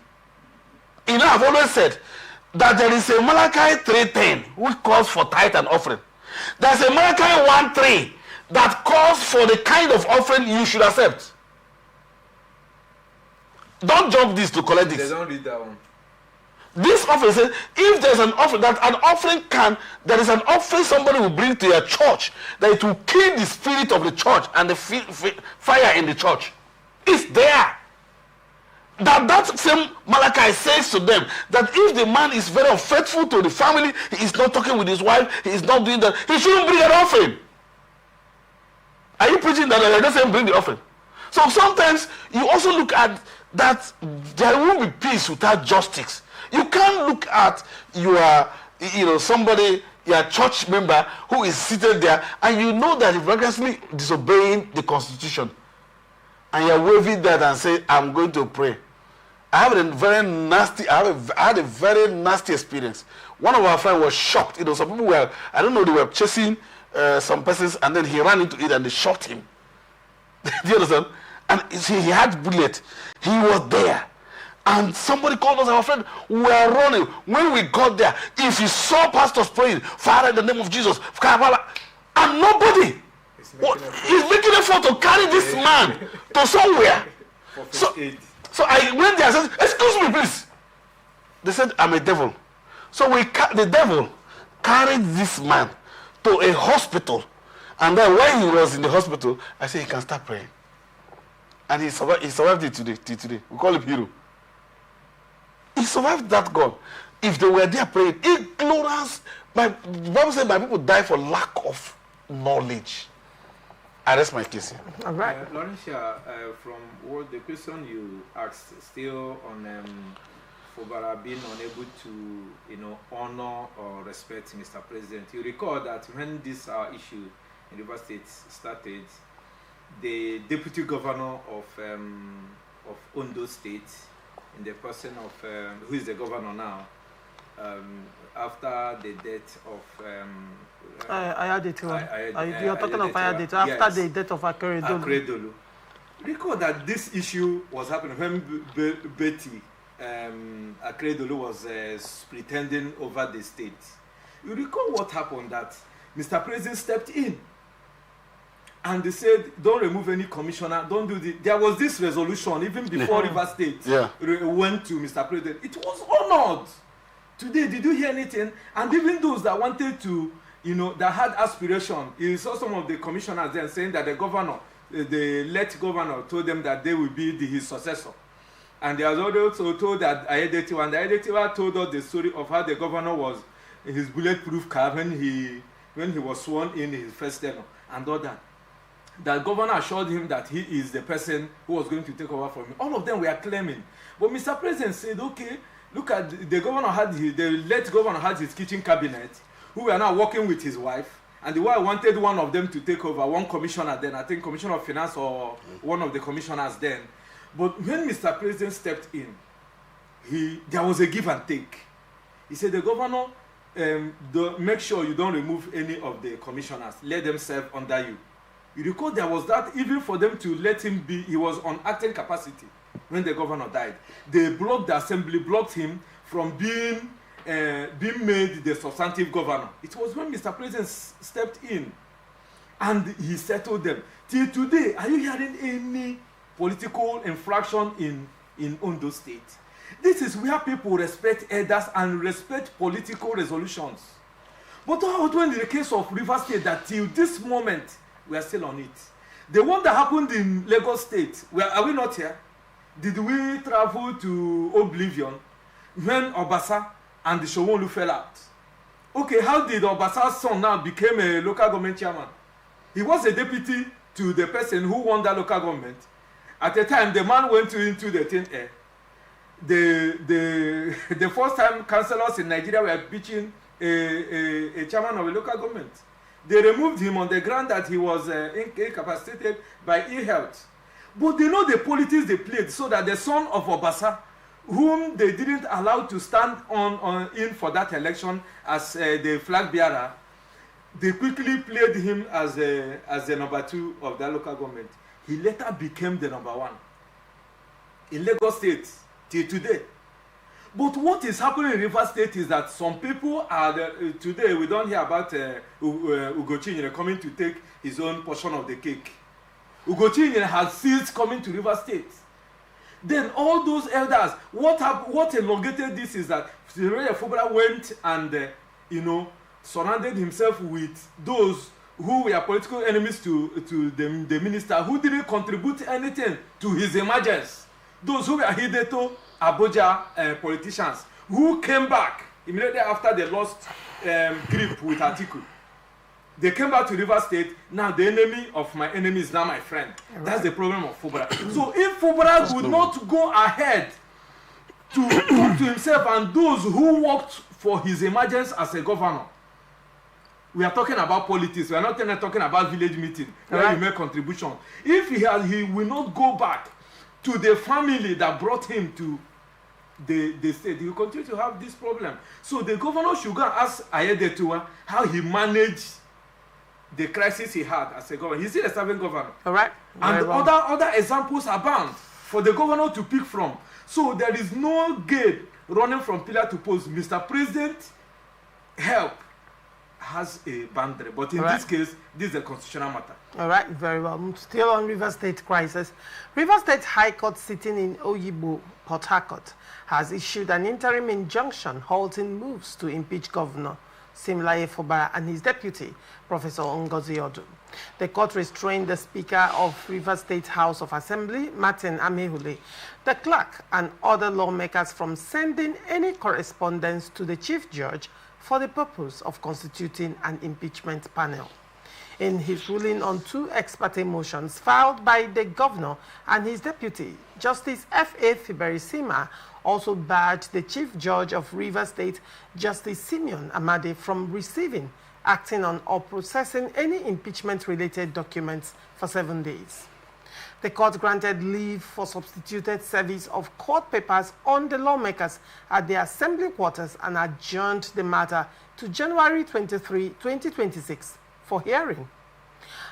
You know, I've always said that there is a Malachi 3:10 which calls for tithe and offering. There's a Malachi 1:3 that calls for the kind of offering you should accept. Don't jump this to collect this. They don't read that one. This offering says, if there's an offering, that an offering there is an offering somebody will bring to your church, that it will kill the spirit of the church and the fire in the church. It's there. That same Malachi says to them that if the man is very unfaithful to the family, he is not talking with his wife, he is not doing that, he shouldn't bring an offering. Are you preaching that? I just saying bring the offering. So sometimes you also look at that there won't be peace without justice. You can't look at somebody, your church member who is seated there, and you know that he's recklessly disobeying the Constitution, and you're waving that and say, "I'm going to pray." I had a very nasty experience. One of our friends was shocked. Some people were, I don't know, they were chasing some persons, and then he ran into it and they shot him. Do you understand? And he had bullet. He was there. And somebody called us, our friend, we were running. When we got there, if you saw pastors praying, Father, in the name of Jesus, and nobody is making effort to carry this man to somewhere. So I went there and said, "Excuse me, please." They said, "I'm a devil." So the devil carried this man to a hospital. And then when he was in the hospital, I said, "He can start praying." And he survived it today. We call him hero. He survived that God. If they were there praying, ignorance, the Bible said my people die for lack of knowledge. I rest my case here. All right. Laurentia, from what the question you asked, still on Fubara being unable to, honor or respect Mr. President. You recall that when this issue in River State started, the deputy governor of Ondo State, in the person of who is the governor now, after the death of you're talking of Ayadetu after the death of Akeredolu. Recall that this issue was happening when Betty Akeredolu was pretending over the state. You recall what happened, that Mr. President stepped in and they said, "Don't remove any commissioner, don't do this." There was this resolution even before River State went to Mr. President. It was honored. Today, did you hear anything? And even those that wanted to, that had aspiration, you saw some of the commissioners then saying that the late governor told them that they will be his successor. And they are also told that Ayadetu, and Ayadetu told us the story of how the governor was in his bulletproof car when he was sworn in his first tenure and all that. The governor assured him that he is the person who was going to take over from him. All of them were claiming. But Mr. President said, "Okay, look at the governor the late governor had his kitchen cabinet, who were now working with his wife, and the wife wanted one of them to take over, one commissioner then, I think Commissioner of Finance or one of the commissioners then. But when Mr. President stepped in, there was a give and take. He said, the governor, make sure you don't remove any of the commissioners. Let them serve under you. You recall there was that, even for them to let him be, he was on acting capacity when the governor died. They blocked the assembly, blocked him from being made the substantive governor. It was when Mr. President stepped in and he settled them. Till today, are you hearing any political infraction in Ondo State? This is where people respect elders and respect political resolutions. But what when in the case of River State, that till this moment, we are still on it. The one that happened in Lagos State, are we not here? Did we travel to oblivion when Obasa and the Showolu fell out? Okay, how did Obasa's son now become a local government chairman? He was a deputy to the person who won that local government. At the time, the man went into the thin air. The first time councillors in Nigeria were pitching a chairman of a local government. They removed him on the ground that he was incapacitated by ill health. But they know the politics they played, so that the son of Obasa whom they didn't allow to stand in for that election as the flag bearer, they quickly played him as the number 2 of that local government. He later became the number 1 in Lagos State till today. But what is happening in Rivers State is that some people are today we don't hear about Ugochinyere coming to take his own portion of the cake. Ugochinyere has ceased coming to Rivers State. Then all those elders, what elongated this is that Sirene Fubara went and surrounded himself with those who were political enemies to the minister, who didn't contribute anything to his emergence. Those who were Hideto Abuja politicians, who came back immediately after they lost grip with Atiku. They came back to Rivers State. Now the enemy of my enemy is now my friend. Right. That's the problem of Fubara. So if Fubara would not go ahead to talk to himself and those who worked for his emergence as a governor, we are talking about politics. We are not talking about village meeting where you make contribution. If he will not go back to the family that brought him to the state, he will continue to have this problem. So the governor should go and ask Ayedetua how he managed the crisis he had as a governor. He's still a serving governor. All right. And other examples abound for the governor to pick from. So there is no gate running from pillar to post. Mr. President, help has a boundary. But in this case, this is a constitutional matter. All right, very well. Still on River State crisis. River State High Court sitting in Oyibo, Port Harcourt, has issued an interim injunction halting moves to impeach Governor Siminalayi Fubara and his deputy, Professor Ngozi Odu. The court restrained the Speaker of River State House of Assembly, Martin Amehule, the clerk, and other lawmakers from sending any correspondence to the Chief Judge for the purpose of constituting an impeachment panel. In his ruling on 2 ex parte motions filed by the governor and his deputy, Justice F.A. Fiberisima also barred the Chief Judge of Rivers State, Justice Simeon Amade, from receiving, acting on, or processing any impeachment-related documents for 7 days. The court granted leave for substituted service of court papers on the lawmakers at the assembly quarters and adjourned the matter to January 23, 2026 for hearing.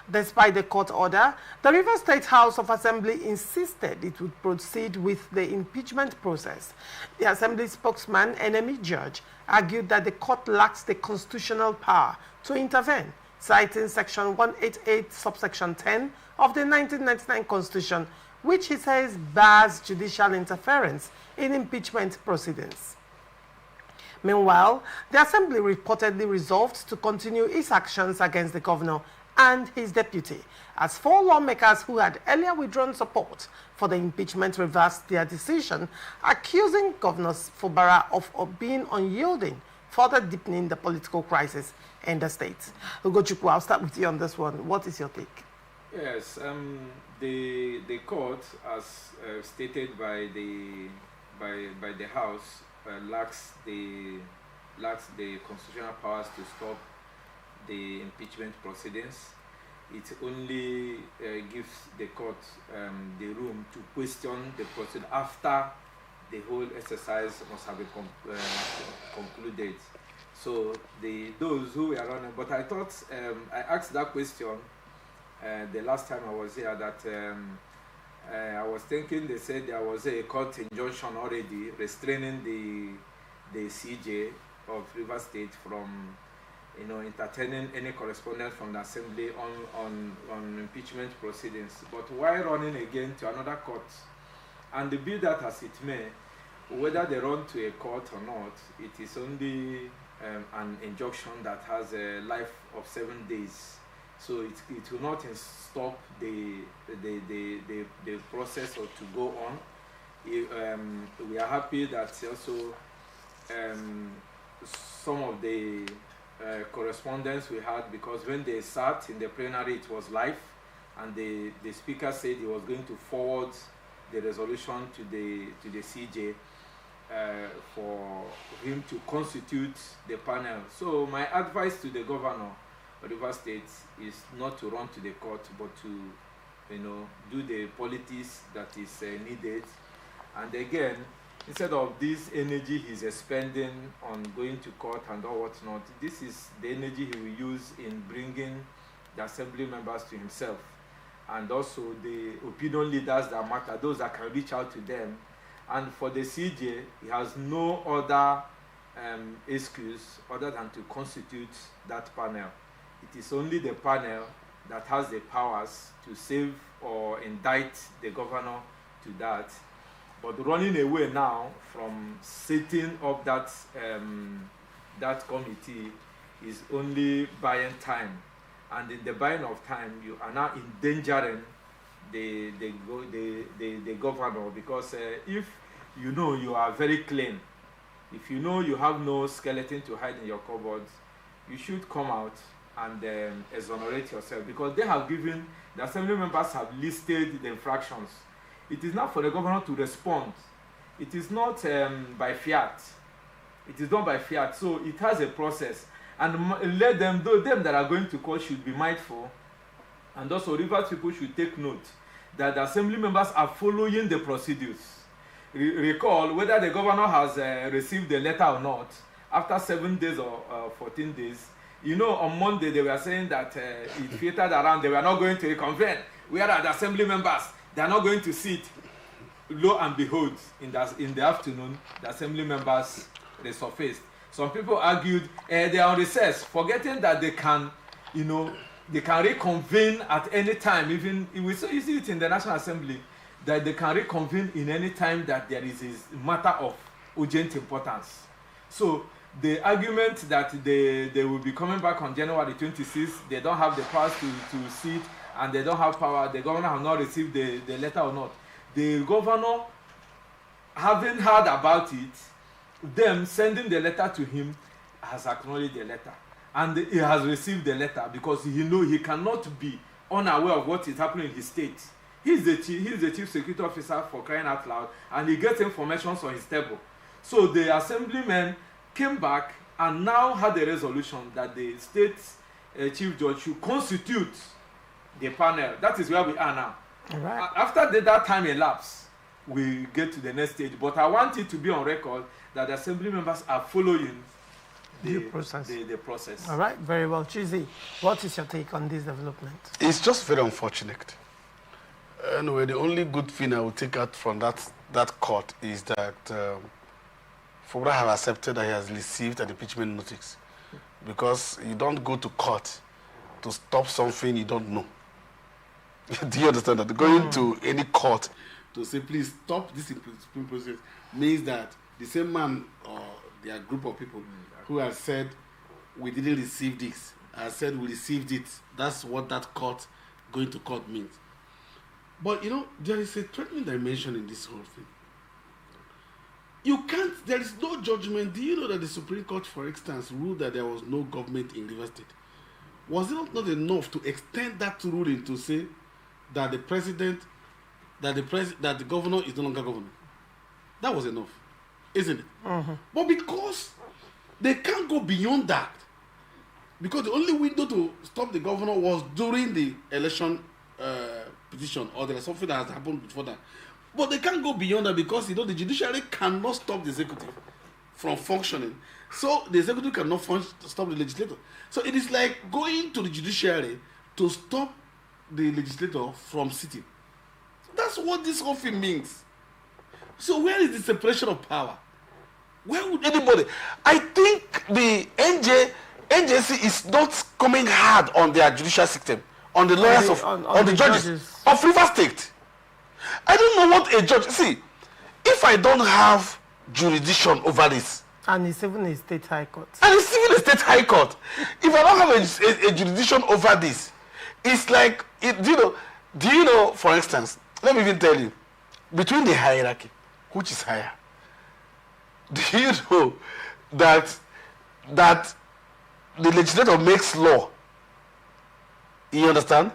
Despite the court order, the River State House of Assembly insisted it would proceed with the impeachment process. The Assembly spokesman, Enemy Judge, argued that the court lacks the constitutional power to intervene, citing Section 188, subsection 10 of the 1999 Constitution, which he says bars judicial interference in impeachment proceedings. Meanwhile, the Assembly reportedly resolved to continue its actions against the governor and his deputy, as 4 lawmakers who had earlier withdrawn support for the impeachment reversed their decision, accusing Governor Fubara of being unyielding, further deepening the political crisis in the state. Ugochukwu, I'll start with you on this one. What is your take? Yes, the court, as stated by the House, lacks the constitutional powers to stop the impeachment proceedings. It only gives the court the room to question the procedure after the whole exercise must have been concluded. So those who were running, but I thought I asked that question the last time I was here, that I was thinking they said there was a court injunction already restraining the CJ of River State from entertaining any correspondence from the Assembly on impeachment proceedings. But why running again to another court? And be that as it may, whether they run to a court or not, it is only an injunction that has a life of 7 days. So it will not stop the process or to go on. We are happy that also some of the correspondence we had, because when they sat in the plenary it was live, and the speaker said he was going to forward the resolution to the CJ for him to constitute the panel. So my advice to the governor of River State is not to run to the court, but to do the politics that is needed. And again, instead of this energy he's expending on going to court and all whatnot, this is the energy he will use in bringing the assembly members to himself, and also the opinion leaders that matter, those that can reach out to them. And for the CJ, he has no other excuse other than to constitute that panel. It is only the panel that has the powers to save or indict the governor to that. But running away now from setting up that that committee is only buying time, and in the buying of time, you are now endangering the governor, because if you know you are very clean, if you know you have no skeleton to hide in your cupboards, you should come out and exonerate yourself, because they have given, the assembly members have listed the infractions. It is not for the governor to respond. It is not by fiat. It is done by fiat. So it has a process. And let them, them that are going to court should be mindful. And also Rivers people should take note that the assembly members are following the procedures. Recall whether the governor has received the letter or not. After 7 days or 14 days, you know, on Monday they were saying that it filtered around, they were not going to reconvene. We are the assembly members. They are not going to sit. Lo and behold, in the afternoon, the assembly members resurfaced. Some people argued they are on recess, forgetting that they can, you know, they can reconvene at any time. Even we see it in the National Assembly, that they can reconvene in any time that there is a matter of urgent importance. So the argument that they will be coming back on January 26th, they don't have the powers to sit, and they don't have power, the governor has not received the letter or not. The governor, having heard about it, them sending the letter to him, has acknowledged the letter. And he has received the letter because he knows he cannot be unaware of what is happening in his state. He's the chief security officer, for crying out loud, and he gets information on his table. So the assemblymen came back and now had a resolution that the state chief judge should constitute the panel. That is where we are now. Right. After that time elapsed, we get to the next stage. But I want it to be on record that the assembly members are following the process. All right, very well. Chizi, what is your take on this development? It's just very unfortunate. Anyway, the only good thing I will take out from that court is that Fubara have accepted that he has received an impeachment notice, because you don't go to court to stop something you don't know. Do you understand that? Going to any court to say, please stop this impeachment process, means that the same man or their group of people who has said, we didn't receive this, has said we received it. That's what that court, going to court, means. But, you know, there is a threatening dimension in this whole thing. You can't, there is no judgment. Do you know that the Supreme Court, for instance, ruled that there was no government in Rivers State? Was it not enough to extend that ruling to say that the president, that the governor is no longer governor? That was enough, isn't it? But because they can't go beyond that, because the only window to stop the governor was during the election petition, or there is something that has happened before that. But they can't go beyond that, because, you know, the judiciary cannot stop the executive from functioning. So the executive cannot stop the legislator. So it is like going to the judiciary to stop the legislator from sitting. That's what this whole thing means. So where is the separation of power? Where would anybody? I think the NJC is not coming hard on their judicial system, on the lawyers on the judges of Rivers State. I don't know what a judge. See, if I don't have jurisdiction over this, and it's even a state high court. And it's even a state high court. If I don't have a jurisdiction over this, it's like, do you know, for instance, let me even tell you, between the hierarchy, which is higher? Do you know that the legislator makes law? You understand?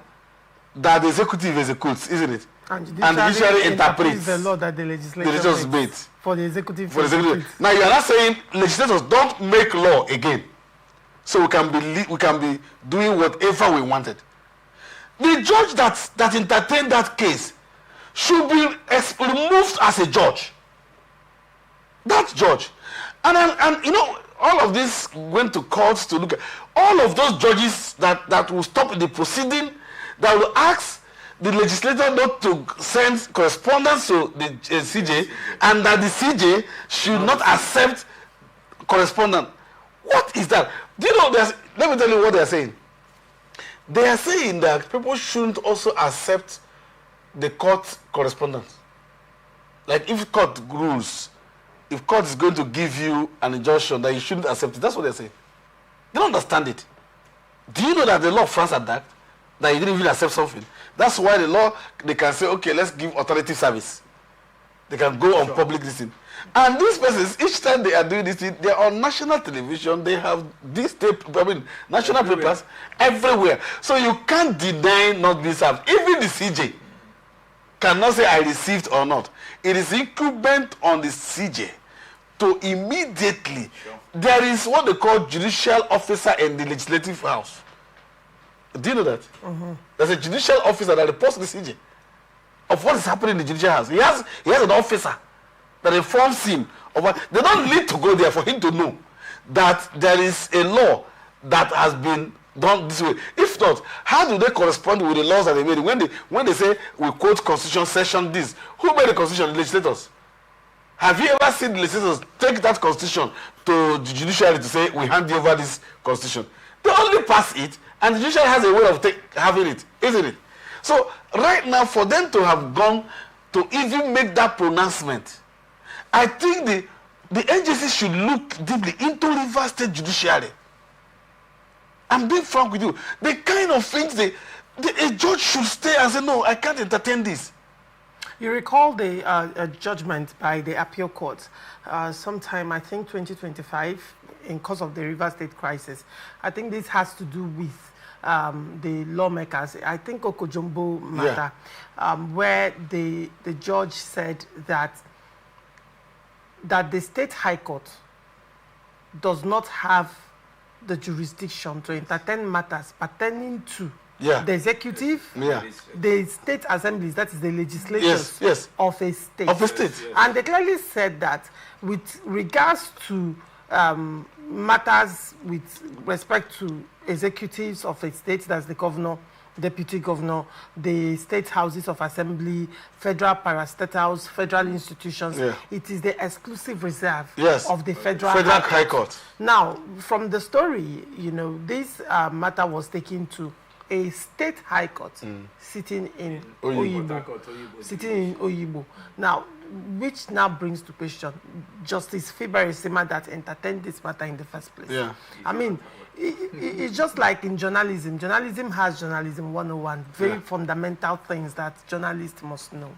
That the executive executes, isn't it? And the judiciary interprets the law that the legislature makes for the executive. Now you are not saying legislators don't make law again, so we can be doing whatever we wanted. The judge that entertained that case should be removed as a judge. That judge. And you know, all of this went to courts to look at all of those judges that will stop the proceeding, that will ask the legislator not to send correspondence to the CJ, and that the CJ should not accept correspondence. What is that? Do you know, let me tell you what they are saying. They are saying that people shouldn't also accept the court correspondence. Like if court rules, if court is going to give you an injunction, that you shouldn't accept it. That's what they're saying. They don't understand it. Do you know that the law of France had that you didn't even accept something? That's why the law, they can say, okay, let's give alternative service. They can go on public listing. And these persons, each time they are doing this, they are on national television. They have these national papers everywhere. So you can't deny not being served. Even the CJ cannot say I received or not. It is incumbent on the CJ to immediately. There is what they call judicial officer in the legislative house. Do you know that? There's a judicial officer that reports to the CJ of what is happening in the judicial house. He has an officer that informs him of what. They don't need to go there for him to know that there is a law that has been done this way. If not, how do they correspond with the laws that they made? When they say we quote Constitution section this, who made the Constitution? The legislators. Have you ever seen the legislators take that Constitution to the judiciary to say we hand you over this Constitution? They only pass it, and the judiciary has a way of having it, isn't it? So right now, for them to have gone to even make that pronouncement, I think the agency should look deeply into Rivers State Judiciary. I'm being frank with you. The kind of things a judge should stay and say, no, I can't entertain this. You recall the judgment by the appeal court sometime, I think 2025, in cause of the Rivers State crisis. I think this has to do with the lawmakers. I think Okojombo matter, where the judge said that the State High Court does not have the jurisdiction to entertain matters pertaining to the executive, the state assemblies, that is the legislatures of a state. And they clearly said that with regards to matters with respect to executives of a state, that's the governor, deputy governor, the state houses of assembly, federal parastatals, federal institutions, it is the exclusive reserve of the federal High Court. Now, from the story, you know, this matter was taken to a state high court sitting in Oyibo. Now, which now brings to question Justice Fibere Sima that entertained this matter in the first place. I mean, it's just like in journalism. Journalism has journalism 101, very fundamental things that journalists must know.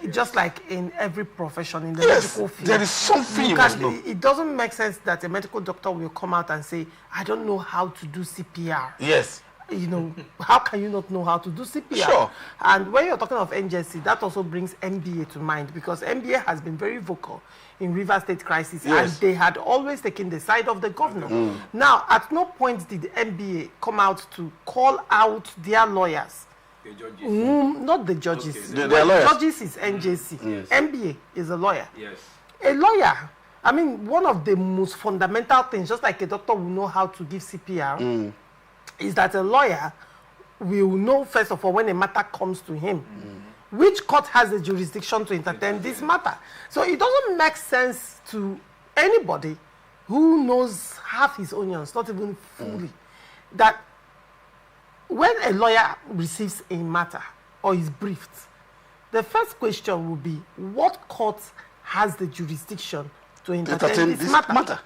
It's just like in every profession, in the medical field. There is something you must know. It doesn't make sense that a medical doctor will come out and say, I don't know how to do CPR. You know, how can you not know how to do CPR? And when you're talking of NJC, that also brings NBA to mind, because NBA has been very vocal in Rivers State crisis, and they had always taken the side of the governor. Now, at no point did the NBA come out to call out their lawyers. The judges. Not the judges. Okay. The lawyers. Judges is NJC. NBA is a lawyer. A lawyer, I mean, one of the most fundamental things, just like a doctor will know how to give CPR, is that a lawyer will know, first of all, when a matter comes to him, which court has the jurisdiction to entertain this matter. So it doesn't make sense to anybody who knows half his onions, not even fully, that when a lawyer receives a matter or is briefed, the first question will be, what court has the jurisdiction to entertain this matter?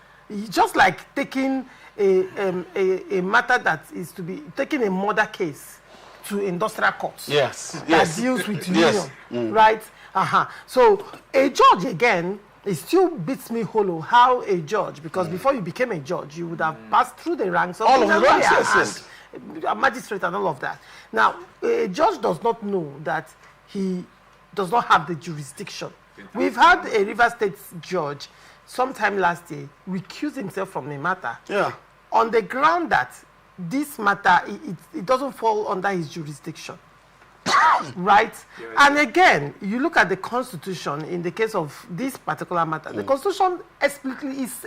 Just like taking a matter that is to be taking a murder case to industrial courts that deals with union, right? So a judge, again, it still beats me hollow how a judge, because before you became a judge, you would have passed through the ranks of a magistrate and all of that. Now, a judge does not know that he does not have the jurisdiction. We've had a Rivers State judge sometime last year recuse himself from the matter on the ground that this matter, it doesn't fall under his jurisdiction. Right? And again, you look at the Constitution in the case of this particular matter. The Constitution is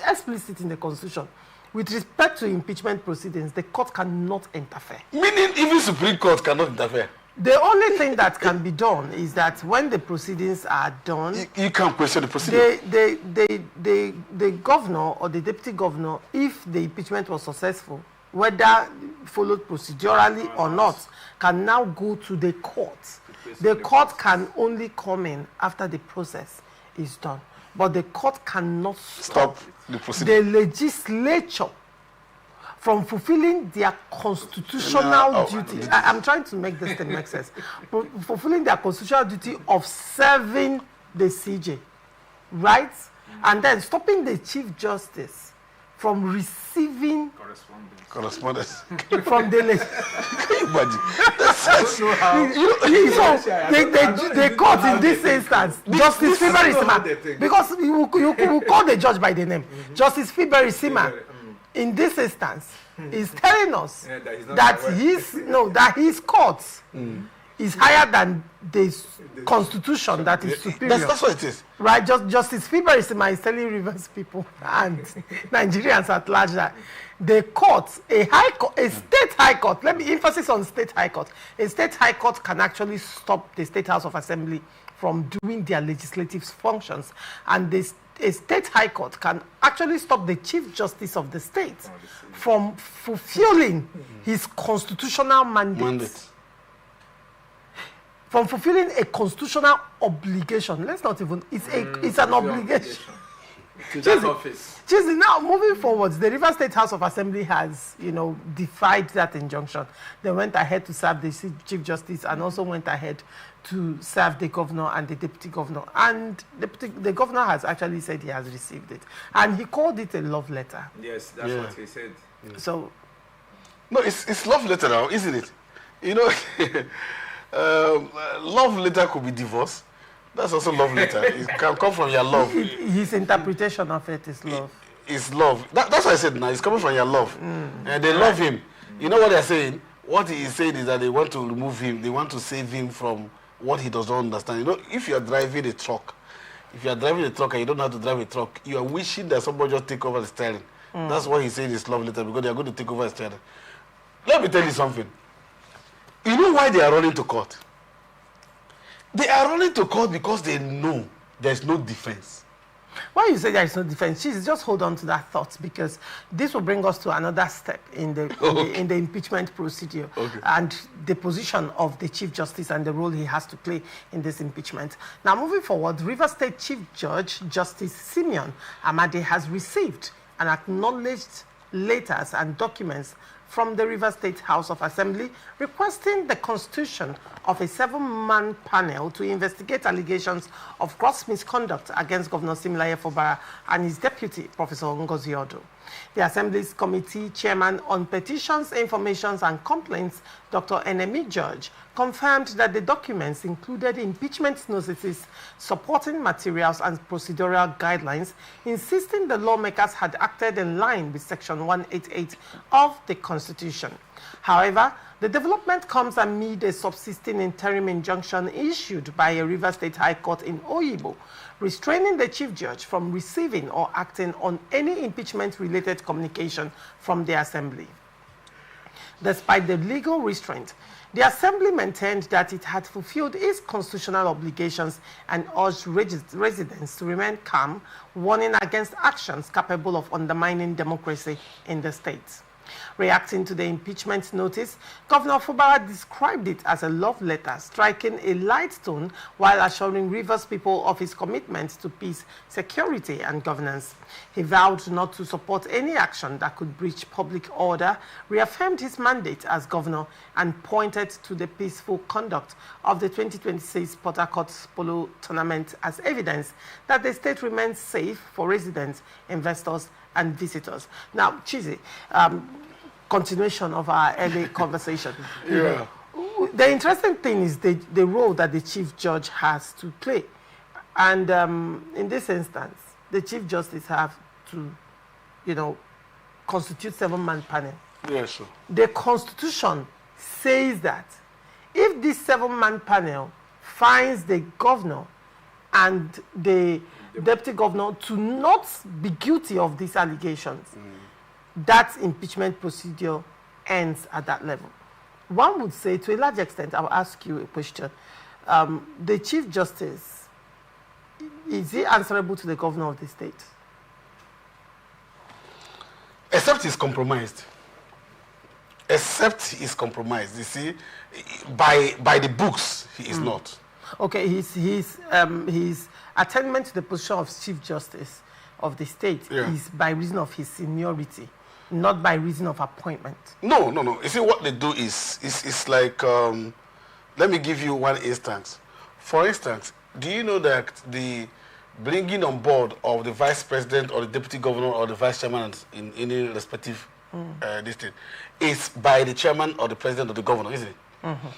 explicit in the Constitution. With respect to impeachment proceedings, the court cannot interfere. Meaning even Supreme Court cannot interfere. The only thing that can be done is that when the proceedings are done, you can't question the proceedings. The governor or the deputy governor, if the impeachment was successful, whether followed procedurally or not, can now go to the court. The court can only come in after the process is done. But the court cannot stop the legislature from fulfilling their constitutional duty. I'm trying to make this thing make sense. Fulfilling their constitutional duty of serving the CJ, right? And then stopping the Chief Justice from receiving correspondence from the Can you imagine? The court in this instance, Justice Fiberisima, because you call the judge by the name, Justice Fiberisima, in this instance, is telling us that his court is higher than the Constitution that is superior. That's what it is. Right? Justice Fiberisima is telling Rivers people and Nigerians at large that the court, a state high court, let me emphasis on state high court, a state high court can actually stop the State House of Assembly from doing their legislative functions. And a state high court can actually stop the Chief Justice of the state from fulfilling his constitutional mandate. From fulfilling a constitutional obligation. Let's not even, it's an obligation. To that office. Now, moving forward, the Rivers State House of Assembly has, defied that injunction. They went ahead to serve the Chief Justice and also went ahead to serve the governor and the deputy governor. And the governor has actually said he has received it. And he called it a love letter. Yes, that's what he said. So, no, it's love letter now, isn't it? Love letter could be divorce. That's also love letter. It can come from your love. His interpretation of it is love. It's love. That's what I said now. It's coming from your love. And they love him. You know what they're saying? What he is saying is that they want to remove him. They want to save him from what he does not understand. If you are driving a truck, and you don't know how to drive a truck, you are wishing that somebody just take over the steering. That's what he said is love letter, because they are going to take over the steering. Let me tell you something. You know why they are running to court? They are running to court because they know there's no defense. Why you say there is no defense? Just hold on to that thought, because this will bring us to another step in the impeachment procedure and the position of the Chief Justice and the role he has to play in this impeachment. Now, moving forward, Rivers State Chief Judge Justice Simeon Amade has received and acknowledged letters and documents from the Rivers State House of Assembly requesting the constitution of a 7-man panel to investigate allegations of gross misconduct against Governor Similaye Fubara and his deputy, Professor Ngozi Odo. The Assembly's Committee Chairman on Petitions, Informations and Complaints, Dr. Enemi George, confirmed that the documents included impeachment notices, supporting materials and procedural guidelines, insisting the lawmakers had acted in line with Section 188 of the Constitution. However, the development comes amid a subsisting interim injunction issued by a Rivers State High Court in Oyibo, restraining the Chief Judge from receiving or acting on any impeachment-related communication from the Assembly. Despite the legal restraint, the Assembly maintained that it had fulfilled its constitutional obligations and urged residents to remain calm, warning against actions capable of undermining democracy in the state. Reacting to the impeachment notice, Governor Fubara described it as a love letter, striking a light tone while assuring Rivers people of his commitment to peace, security, and governance. He vowed not to support any action that could breach public order, reaffirmed his mandate as governor, and pointed to the peaceful conduct of the 2026 Port Harcourt Polo Tournament as evidence that the state remains safe for residents, investors, and visitors. Now, Chizzy, continuation of our early conversation. Yeah. The interesting thing is the role that the Chief Judge has to play. And in this instance, the Chief Justice have to, constitute 7-man panel. Yes, sir. The Constitution says that if this 7-man panel finds the governor and the deputy governor to not be guilty of these allegations, that impeachment procedure ends at that level. One would say, to a large extent, I'll ask you a question. The Chief Justice, is he answerable to the governor of the state? Except he's compromised. Except he's compromised. You see, by the books, he is not. Okay, his attainment to the position of Chief Justice of the state is by reason of his seniority, not by reason of appointment. No. You see, what they do is like, let me give you one instance. For instance, do you know that the bringing on board of the vice president or the deputy governor or the vice chairman in any respective district is by the chairman or the president or the governor, isn't it?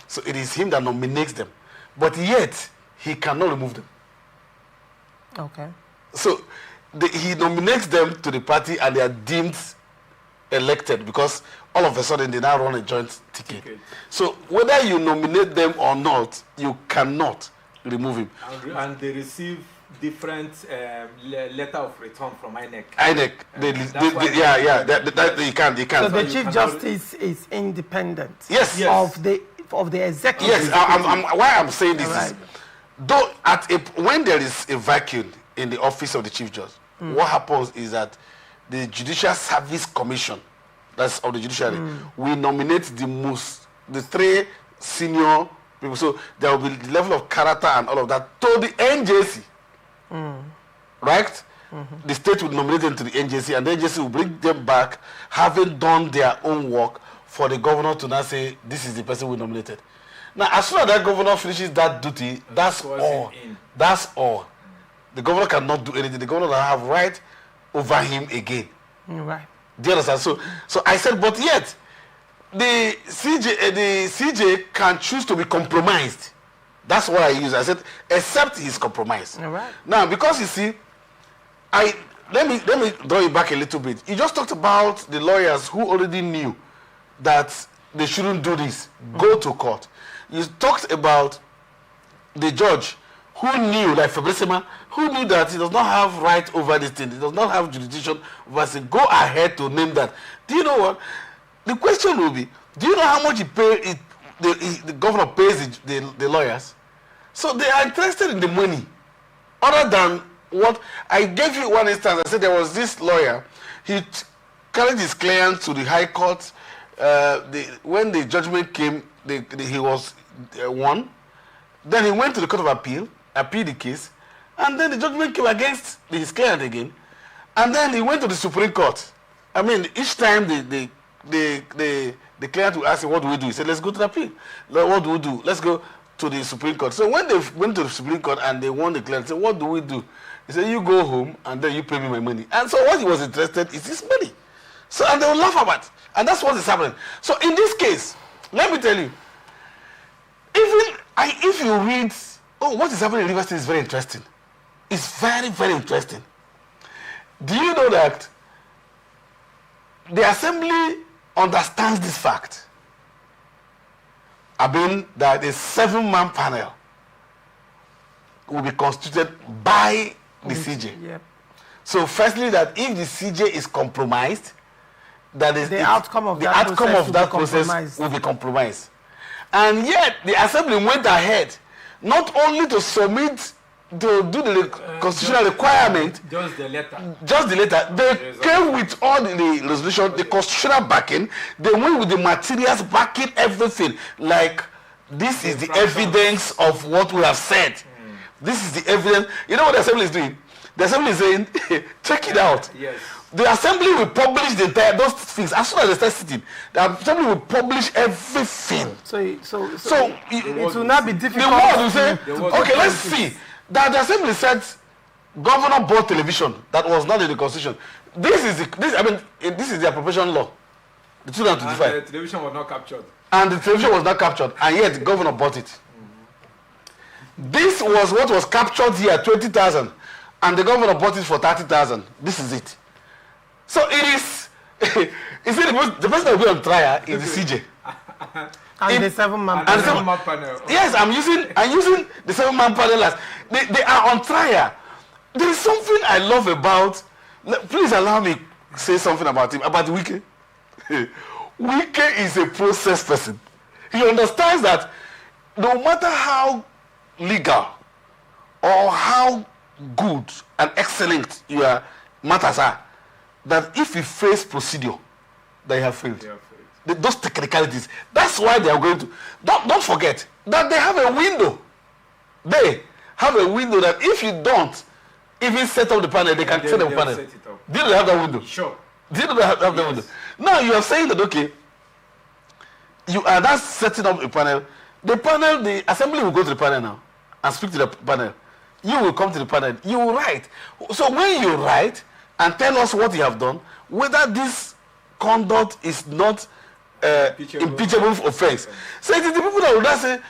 So it is him that nominates them. But yet, he cannot remove them. Okay. So he nominates them to the party and they are deemed elected because all of a sudden they now run a joint ticket. So whether you nominate them or not, you cannot remove him. And they receive different letter of return from INEC. INEC, you can't. So the Chief Justice is independent. Yes. Of the executive. Yes. Why I'm saying this is, though when there is a vacuum in the office of the Chief Judge, what happens is that the Judicial Service Commission, that's of the judiciary, we nominate the 3 senior people. So there will be the level of character and all of that to the NJC. Right? The state will nominate them to the NJC and the NJC will bring them back having done their own work for the governor to now say, this is the person we nominated. Now, as soon as that governor finishes that duty, that's all. That's all. The governor cannot do anything. The governor will have right over him again. Right. Do you understand? So I said, but yet, the CJ can choose to be compromised. That's what I use. I said, except he's compromised. Right. Now, because you see, let me draw you back a little bit. You just talked about the lawyers who already knew that they shouldn't do this. Go to court. You talked about the judge who knew, like Fabricima, who knew that he does not have right over this thing. He does not have jurisdiction over it. Go ahead to name that. Do you know what? The question will be, do you know how much the governor pays the lawyers? So they are interested in the money. Other than what, I gave you one instance. I said there was this lawyer. He carried his client to the high court. When the judgment came, he was won. Then he went to the Court of Appeal, appealed the case, and then the judgment came against his client again. And then he went to the Supreme Court. I mean, each time the client will ask him, what do we do? He said, let's go to the appeal. What do we do? Let's go to the Supreme Court. So when they went to the Supreme Court and they won the client, said, what do we do? He said, you go home and then you pay me my money. And so what he was interested is his money. So, and they will laugh about it. And that's what is happening. So in this case, let me tell you, if you read, what is happening in Rivers State is very interesting. It's very, very interesting. Do you know that the assembly understands this fact? I mean, that a 7-man panel will be constituted by the CJ. Yep. So firstly, that if the CJ is compromised, that is the outcome of that process will be compromised. And yet, the assembly went ahead not only to submit to do the constitutional requirement, just the letter. They came with all the resolution, the constitutional backing. They went with the materials backing everything. Like, this is the evidence of what we have said. This is the evidence. You know what the assembly is doing? The assembly is saying, check it out. Yes. The assembly will publish those things as soon as they start sitting. The assembly will publish everything. So it will not be difficult. The world will say, okay, let's see. That the assembly said governor bought television that was not in the constitution. This is the appropriation law. The 2025. And the television was not captured. And the television was not captured, and yet the governor bought it. This was what was captured here, 20,000, and the governor bought it for 30,000. This is it. So it is. You see, the person that will be on trial is the CJ. And the 7-man panel. Yes, I'm using the 7-man panel as they are on trial. There is something I love about. Please allow me say something about him, about Wike. Wike is a process person. He understands that no matter how legal or how good and excellent your matters are, that if you face procedure, that you have failed. Those technicalities. That's why they are going to. Don't forget that they have a window. They have a window that if you don't even set up the panel, they can set up the panel. Did they have that window? Sure. Did they have that window? Now you are saying that, okay, you are not setting up a panel. The assembly will go to the panel now and speak to the panel. You will come to the panel. You will write. So when you write and tell us what you have done, whether this conduct is not impeachable offense. So it is the people that will not say,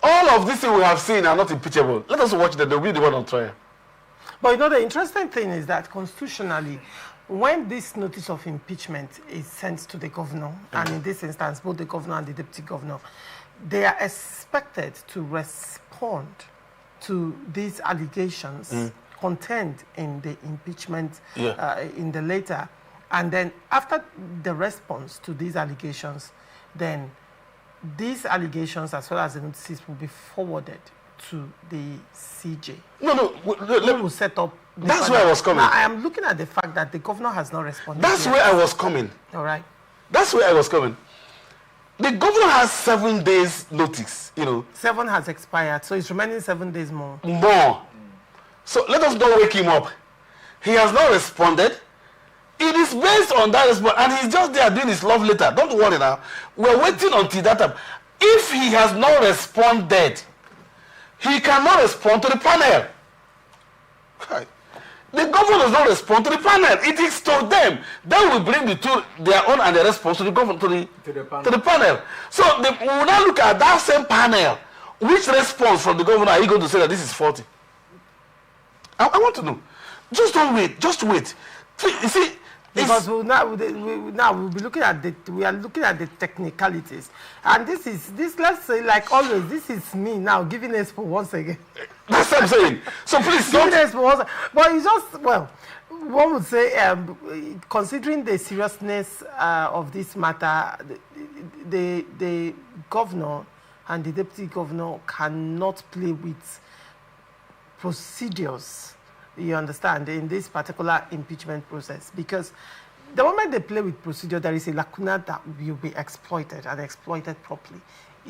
all of these things we have seen are not impeachable. Let us watch them. They'll be the one on trial. But you know, the interesting thing is that constitutionally, when this notice of impeachment is sent to the governor, and in this instance, both the governor and the deputy governor, they are expected to respond to these allegations contained in the impeachment, in the letter. And then after the response to these allegations, then these allegations as well as the notices will be forwarded to the CJ. We will set up. That's where I was coming. Now, I am looking at the fact that the governor has not responded. That's where I was coming. All right. That's where I was coming. The governor has 7 days notice, 7 has expired, so it's remaining 7 days more. So let us not wake him up. He has not responded. It is based on that response, and he's just there doing his love letter. Don't worry now. We're waiting until that time. If he has not responded, he cannot respond to the panel. The governor does not respond to the panel. It is to them. They will bring their own and the response to the government to the panel. So we will now look at that same panel. Which response from the governor are you going to say that this is faulty? I want to know. Just don't wait. Just wait. You see, because we'll be looking at the technicalities, and let's say, like always, this is me now giving expo once again. That's what I'm saying. So please giving expo once, but it's just, well, one would say, considering the seriousness of this matter, the governor and the deputy governor cannot play with procedures. You understand, in this particular impeachment process, because the moment they play with procedure, there is a lacuna that will be exploited and exploited properly.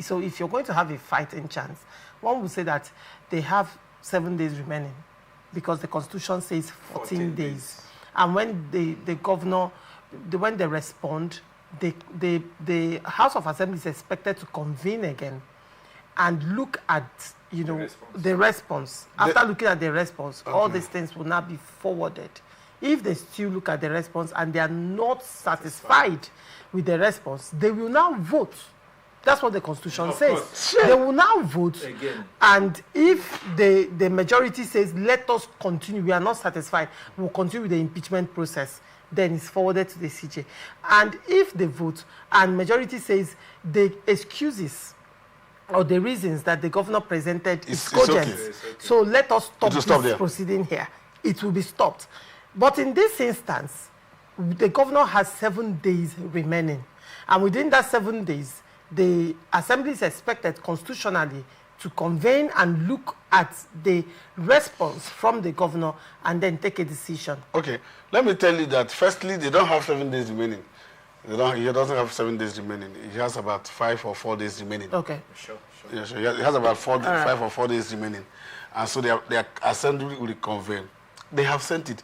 So if you're going to have a fighting chance, one would say that they have 7 days remaining, because the Constitution says 14 days. And when the governor, when they respond, the House of Assembly is expected to convene again and look at the response. After looking at the response, all these things will now be forwarded. If they still look at the response and they are not satisfied with the response, they will now vote. That's what the Constitution says. They will now vote again. And if the majority says, let us continue, we are not satisfied, we'll continue with the impeachment process, then it's forwarded to the CJ. And if they vote and majority says the excuses or the reasons that the governor presented is cogent. Okay. So let us stop this proceeding here. It will be stopped. But in this instance, the governor has 7 days remaining. And within that 7 days, the assembly is expected constitutionally to convene and look at the response from the governor and then take a decision. Okay. Let me tell you that, firstly, they don't have 7 days remaining. He doesn't have 7 days remaining. He has about 5 or 4 days remaining. Okay. Sure. Yeah, sure. He has about 5 or 4 days remaining. And so their assembly will convene. They have sent it.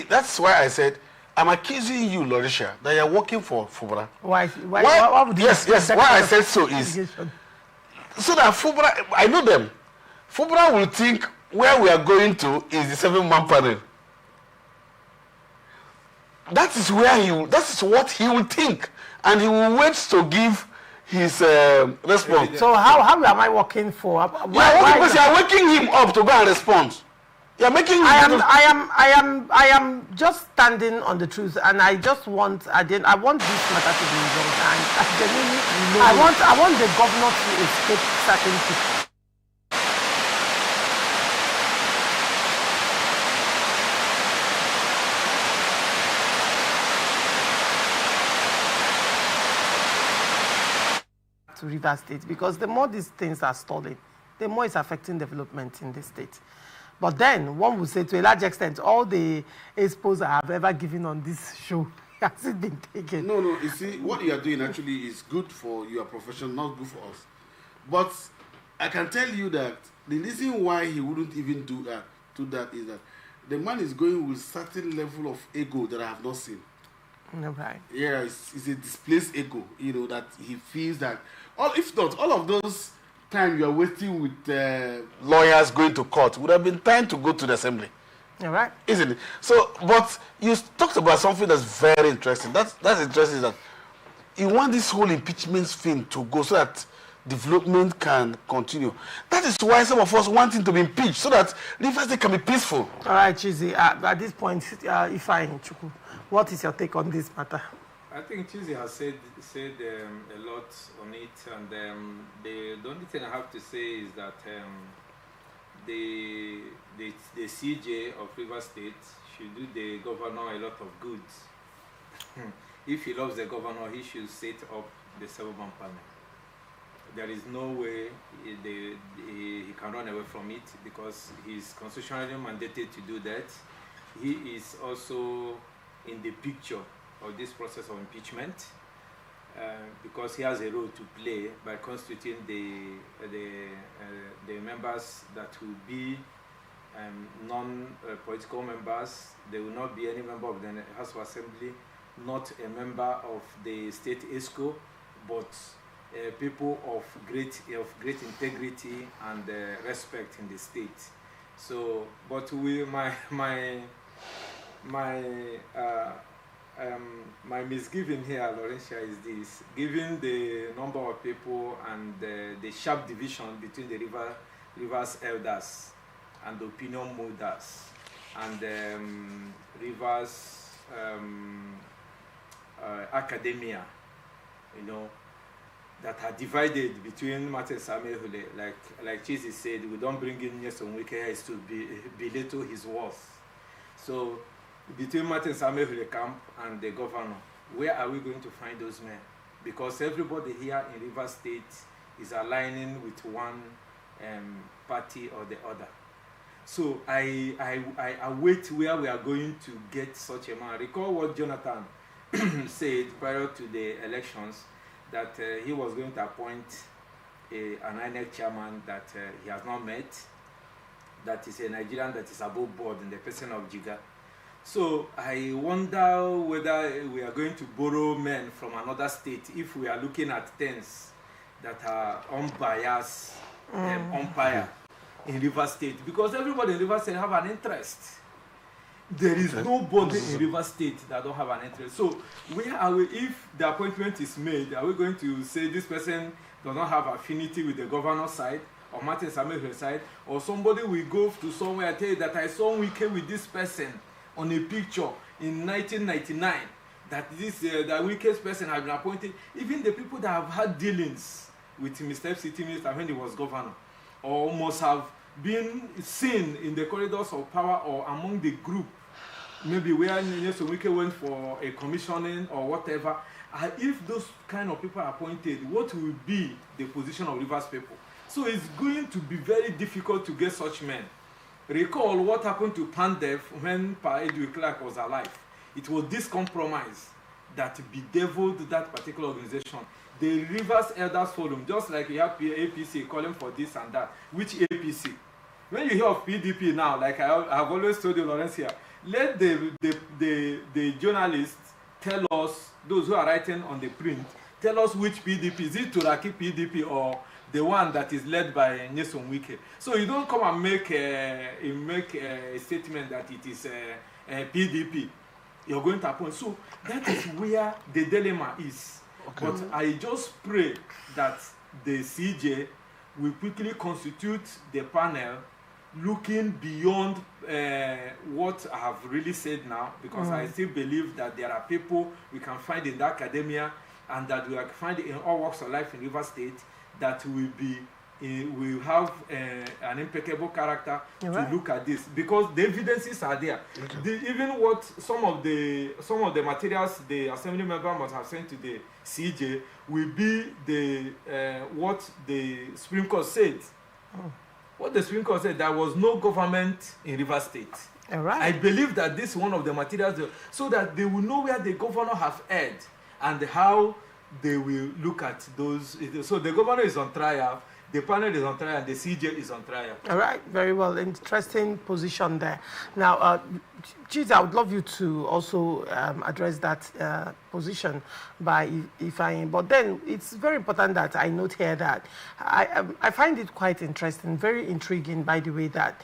That's why I said, I'm accusing you, Lauricia, that you're working for FUBRA. Why would you yes. Why I said so is, so that FUBRA, I know them. FUBRA will think where we are going to is the 7-man panel. That is what he will think, and he will wait to give his response. So how am I working for? Because you are waking him up to go and respond. You are making. I am just standing on the truth, and I just want. I want this matter to be resolved, and I genuinely I want the governor to escape certain people. To Rivers State, because the more these things are stalling, the more it's affecting development in the state. But then one would say, to a large extent, all the expos I have ever given on this show has it been taken. No, you see, what you are doing actually is good for your profession, not good for us. But I can tell you that the reason why he wouldn't even do that is that the man is going with certain level of ego that I have not seen. Right. Yeah, it's a displaced ego, that he feels that, if not, all of those time you are wasting with lawyers going to court would have been time to go to the assembly. All right. Isn't it? So, but you talked about something that's very interesting. That's interesting, that you want this whole impeachment thing to go so that development can continue. That is why some of us want him to be impeached, so that Rivers State can be peaceful. All right, Chizzy, at this point, Ifeanyi Chukwu, what is your take on this matter? I think Chizzy has said a lot on it, and the only thing I have to say is that the CJ of Rivers State should do the governor a lot of good. If he loves the governor, he should set up the 7-man panel. There is no way he can run away from it, because he's constitutionally mandated to do that. He is also in the picture of this process of impeachment, because he has a role to play by constituting the members that will be non-political members. There will not be any member of the House of Assembly, not a member of the state ESCO, but people of great integrity and respect in the state. So, but my misgiving here, Laurentia, is this: given the number of people and the sharp division between the Rivers elders and the opinion molders and Rivers academia, that are divided between Martin Samehule, like Chizzy said, we don't bring in Nyesom Wike to belittle his worth. So, between Martin Samehule camp and the governor, where are we going to find those men? Because everybody here in Rivers State is aligning with one party or the other. So I await where we are going to get such a man. Recall what Jonathan said prior to the elections, that he was going to appoint an INEC chairman that he has not met, that is a Nigerian that is above board in the person of Jiga. So I wonder whether we are going to borrow men from another state if we are looking at things that are unbiased umpire in Rivers State, because everybody in Rivers State have an interest. There is nobody in Rivers State that don't have an interest. So where are we, if the appointment is made, are we going to say this person does not have affinity with the governor's side or Martin Samuel's side, or somebody will go to somewhere and tell you that I saw Wike with this person on a picture in 1999, that this that Wike's person has been appointed. Even the people that have had dealings with Mr. FCT Minister when he was governor, or must have been seen in the corridors of power or among the group, maybe where Nyesom Wike went for a commissioning or whatever. If those kind of people are appointed, what will be the position of Rivers people? So it's going to be very difficult to get such men. Recall what happened to Pandef when Pa Edwin Clark was alive. It was this compromise that bedeviled that particular organization. The Rivers Elders Forum, just like you have APC calling for this and that. Which APC? When you hear of PDP now, like I have always told you, Laurencia, let the journalists tell us, those who are writing on the print, tell us which PDP. Is it Turaki PDP or the one that is led by Nyesom Wike? So you don't come and make a statement that it is PDP. You're going to appoint. So that is where the dilemma is. Okay. But I just pray that the CJ will quickly constitute the panel, looking beyond what I have really said now, because I still believe that there are people we can find in the academia and that we are finding in all walks of life in River State that will have an impeccable character to look at this, because the evidences are there. Even what some of the materials the assembly member must have sent to the CJ will be what the Supreme Court said. What the Supreme Court said, there was no government in River State. I believe that this is one of the materials, so that they will know where the governor have erred and how they will look at those. So the governor is on trial, the panel is on trial, and the CJ is on trial. All right, very well. Interesting position there. Now, Chiz, I would love you to also address that position by Ifeanyi. But then it's very important that I note here that I find it quite interesting, very intriguing, by the way, that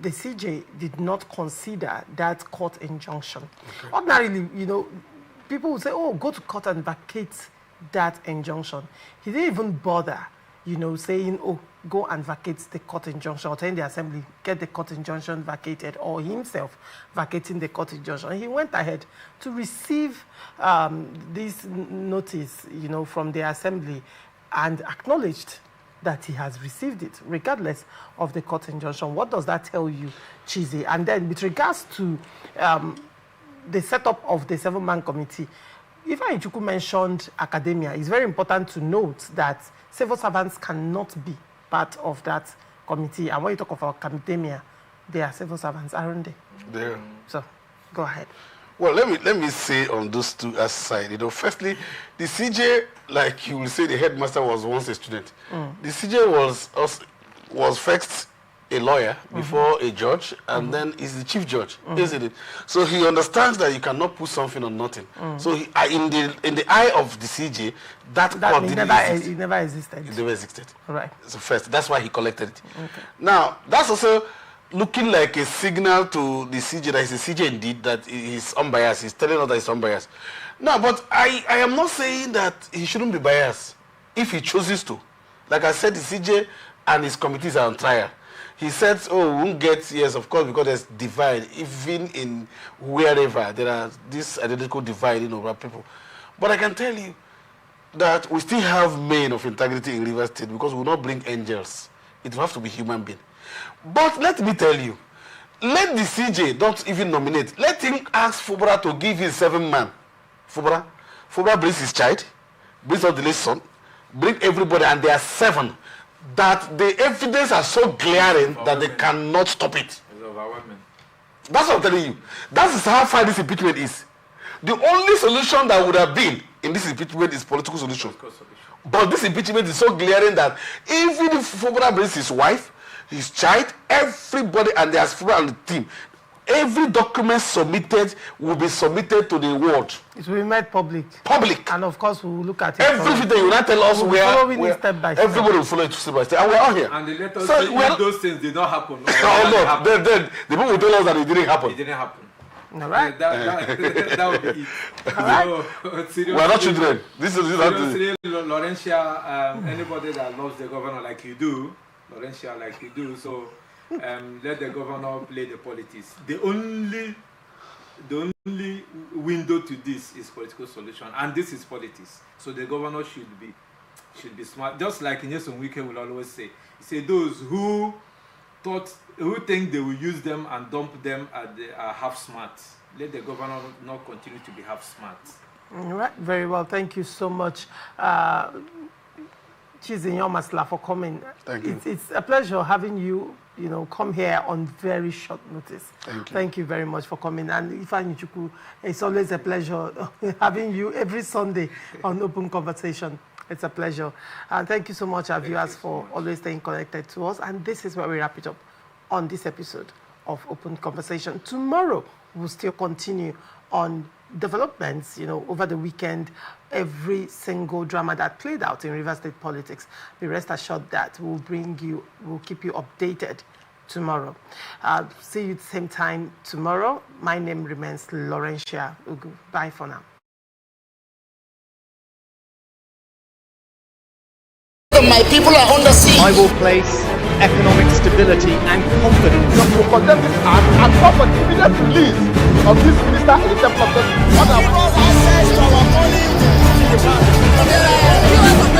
the CJ did not consider that court injunction. Ordinarily, you know, people would say, oh, go to court and vacate that injunction. He didn't even bother, you know, saying, oh, go and vacate the court injunction, or tell the assembly, get the court injunction vacated, or himself vacating the court injunction. He went ahead to receive this notice, you know, from the assembly, and acknowledged that he has received it, regardless of the court injunction. What does that tell you, Chizi? And then with regards to the setup of the 7-man committee, Ifeanyi Chukwu mentioned academia. It's very important to note that civil servants cannot be part of that committee. And when you talk of academia, they are civil servants, aren't they? They are. So, go ahead. Well, let me say on those two aside, you know, firstly, the CJ, like you will say, the headmaster was once a student. The CJ was first a lawyer before a judge, and then is the chief judge, isn't it? So he understands that you cannot put something on nothing. So he, in the eye of the CJ, that court didn't exist. It never existed. It never existed. Right. So first, that's why he collected it. Now, that's also looking like a signal to the CJ that he's a CJ indeed, that he's unbiased. He's telling us that he's unbiased. No, but I am not saying that he shouldn't be biased if he chooses to. Like I said, the CJ and his committees are on trial. He said, oh, we won't get, yes, of course, because there's divide. Even in wherever, there are this identical divide in over people. But I can tell you that we still have men of integrity in River State, because we will not bring angels. It will have to be human being. But let me tell you, let the CJ don't even nominate. Let him ask Fubara to give his 7-man. Fubara brings his child, brings out the last son, bring everybody, and there are 7. That the evidence are so glaring that they cannot stop it. It's overwhelming. That's what I'm telling you. That is how far this impeachment is. The only solution that would have been in this impeachment is political solution. But this impeachment is so glaring that even if Fubara brings his wife, his child, everybody, and there's Fubara and the team, every document submitted will be submitted to the world. It will be made public. Public. And of course, we will look at it. Everything you will not tell us where step by step. Everybody will follow it step by step. And we're all here. And they let us say those things did not happen. Oh, no. Then the people will tell us that it didn't happen. It didn't happen. All right. That would be it. All right. So, we're not children. This is Laurentia, anybody that loves the governor like you do, Laurentia like you do, so let the governor play the politics. The only window to this is political solution, and this is politics. So the governor should be smart. Just like Nyesom Wike will always say, he said those who think they will use them and dump them are half smart. Let the governor not continue to be half smart. All right, very well. Thank you so much. Chizi Nyomasla for coming. Thank you. It's a pleasure having you, come here on very short notice. Thank you very much for coming. And Ifeanyi Chukwu, it's always a pleasure having you every Sunday on Open Conversation. It's a pleasure. And thank you so much, our viewers, for always staying connected to us. And this is where we wrap it up on this episode of Open Conversation. Tomorrow, we'll still continue on developments, over the weekend, every single drama that played out in River State politics. Be rest assured that we'll keep you updated tomorrow. See you at the same time tomorrow. My name remains Laurentia Ugu. Bye for now. My people are under siege. I will place economic stability and confidence. To condemn this act and call for the immediate release of this minister in the process. Give us access to our money. There are viewers of